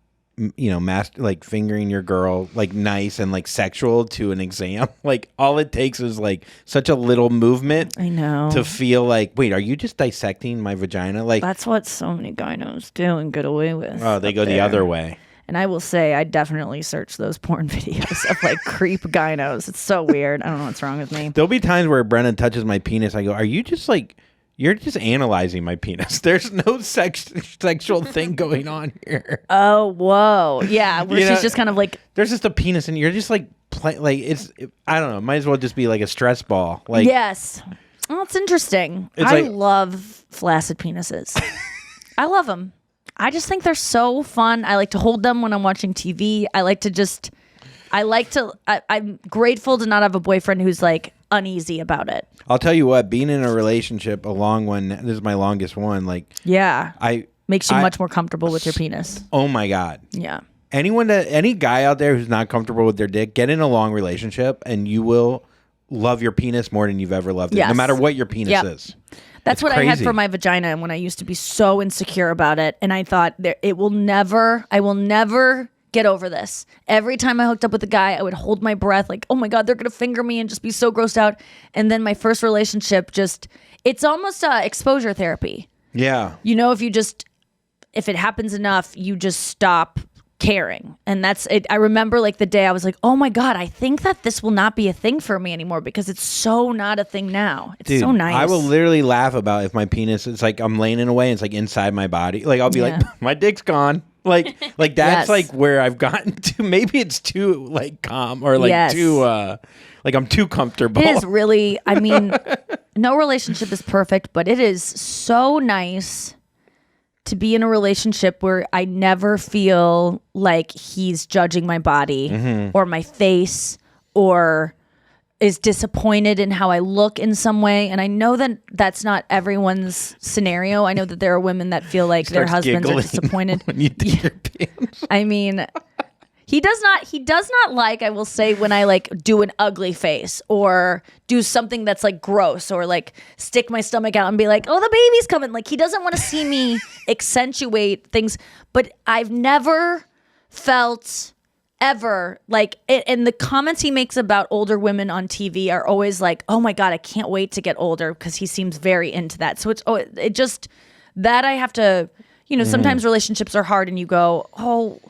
like fingering your girl like nice and like sexual to an exam. Like all it takes is like such a little movement. I know. To feel like, wait, are you just dissecting my vagina? Like That's what so many gynos do and get away with. oh, they up go the there. other way. And I will say, I definitely search those porn videos of like creep gynos. It's so weird. I don't know what's wrong with me. There'll be times where Brennan touches my penis. I go, are you just like, you're just analyzing my penis. There's no sexual thing going on here. Oh, whoa. Yeah. Where You she's know, just kind of like, There's just a penis and you're just like, I don't know. Might as well just be like a stress ball. Like, yes. Oh, it's interesting. It's I like- love flaccid penises. I love them. I just think they're so fun. I like to hold them when I'm watching TV. I'm grateful to not have a boyfriend who's like, uneasy about it. I'll tell you what, being in a relationship, a long one, this is my longest one, like Yeah. Makes you I- much more comfortable with your penis. oh my God. Yeah. Any guy out there who's not comfortable with their dick, get in a long relationship and you will love your penis more than you've ever loved it, no Yes. matter what your penis Yep. is. That's It's what I had crazy. for my vagina, and when I used to be so insecure about it, and I thought I will never get over this. Every time I hooked up with a guy, I would hold my breath like, oh my God, they're going to finger me, and just be so grossed out. And then my first relationship it's almost exposure therapy. Yeah. If it happens enough, you just stop caring. And that's it. I remember like the day I was like, oh my God, I think that this will not be a thing for me anymore because it's so not a thing now. It's Dude, so nice. I will literally laugh about if my penis, it's like I'm laying in a way and it's like inside my body. Like I'll be like, my dick's gone. Like that's Yes. like where I've gotten to. Maybe it's too like calm or like Yes. too like I'm too comfortable. It is really, I mean, no relationship is perfect, but it is so nice to be in a relationship where I never feel like he's judging my body or my face or is disappointed in how I look in some way. And I know that that's not everyone's scenario. I know that there are women that feel like their Starts husbands are giggling disappointed. when you think your pants. I mean, he does not like, I will say, when I like do an ugly face or do something that's like gross or like stick my stomach out and be like, oh, the baby's coming. Like he doesn't want to see me accentuate things, but I've never felt ever like it, and the comments he makes about older women on TV are always like, oh my God, I can't wait to get older because he seems very into that. So it just that I have to, sometimes relationships are hard and you go, oh,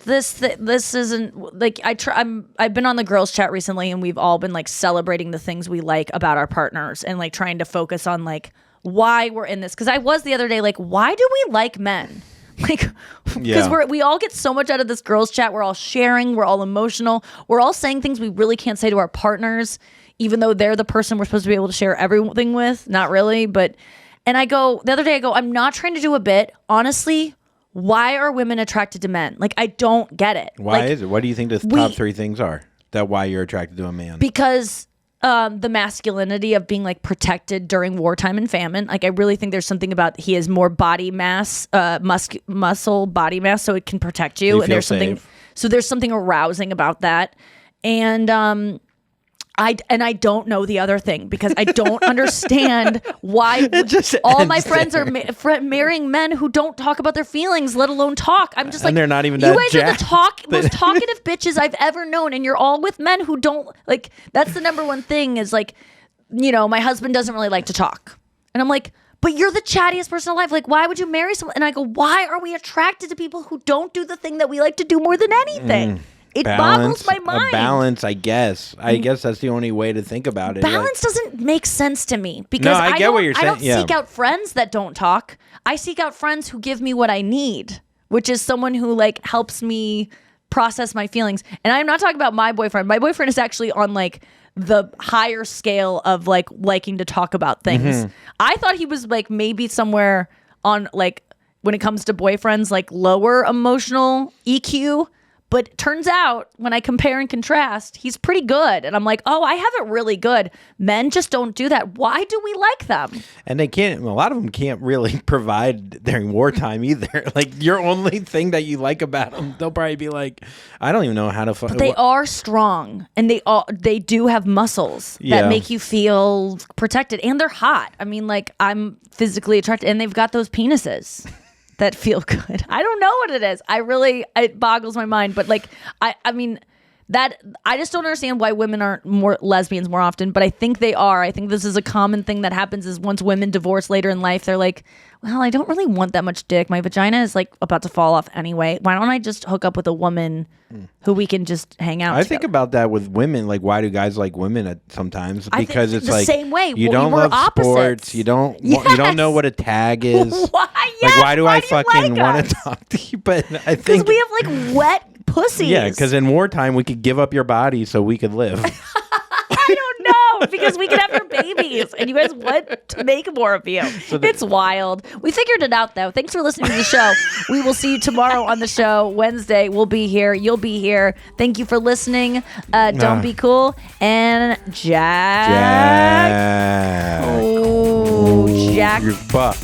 this isn't like I've been on the girls chat recently and we've all been like celebrating the things we like about our partners and like trying to focus on like why we're in this, because I was the other day like, why do we like men? Like because we all get so much out of this girls chat. We're all sharing, we're all emotional, we're all saying things we really can't say to our partners even though they're the person we're supposed to be able to share everything with. Not really, but the other day I go, I'm not trying to do a bit, honestly. Why are women attracted to men? Like, I don't get it. Why is it? What do you think the top three things are that why you're attracted to a man? Because the masculinity of being like protected during wartime and famine. Like, I really think there's something about he has more body mass, muscle body mass, so it can protect you. So you And feel there's something. safe. So there's something arousing about that, and I don't know the other thing because I don't understand why all my friends are marrying men who don't talk about their feelings, let alone talk. I'm just like, And they're not even you that guys are the jacked. most talkative bitches I've ever known, and you're all with men who don't like. That's the number one thing is like, my husband doesn't really like to talk, and I'm like, but you're the chattiest person alive. Like, why would you marry someone? And I go, why are we attracted to people who don't do the thing that we like to do more than anything? It boggles my mind. A balance, I guess. I guess that's the only way to think about it. Balance doesn't make sense to me because No, I get what you're I don't saying, yeah. seek out friends that don't talk. I seek out friends who give me what I need, which is someone who like helps me process my feelings. And I'm not talking about my boyfriend. My boyfriend is actually on like the higher scale of like liking to talk about things. I thought he was like maybe somewhere on like when it comes to boyfriends, like lower emotional EQ. But turns out when I compare and contrast, he's pretty good. And I'm like, oh, I have it really good. Men just don't do that. Why do we like them? And they can't, a lot of them can't really provide during wartime either. Like your only thing that you like about them, they'll probably be like, I don't even know how to. But they are strong and they do have muscles Yeah. that make you feel protected, and they're hot. I mean, like I'm physically attracted, and they've got those penises that feel good. I don't know what it is. It boggles my mind. But like, I mean, that I just don't understand why women aren't more lesbians more often. But I think they are. I think this is a common thing that happens is once women divorce later in life, they're like, well, I don't really want that much dick. My vagina is like about to fall off anyway. Why don't I just hook up with a woman who we can just hang out I together? think about that with women. Like, why do guys like women sometimes? I think Because it's the like same way. you Well, don't we're love opposites. sports. You don't. You don't know what a tag is. Why? Like, Yes, why do I you fucking like want us? to talk to you? But I Because think we have like wet pussies. yeah, because in wartime we could give up your body so we could live. I don't know. because we can have your babies and you guys want to make more of you. It's wild. We figured it out though. Thanks for listening to the show. We will see you tomorrow on the show. Wednesday, we'll be here. You'll be here. Thank you for listening. Don't be cool. And Jack. Jack. Oh, Jack. You're fucked.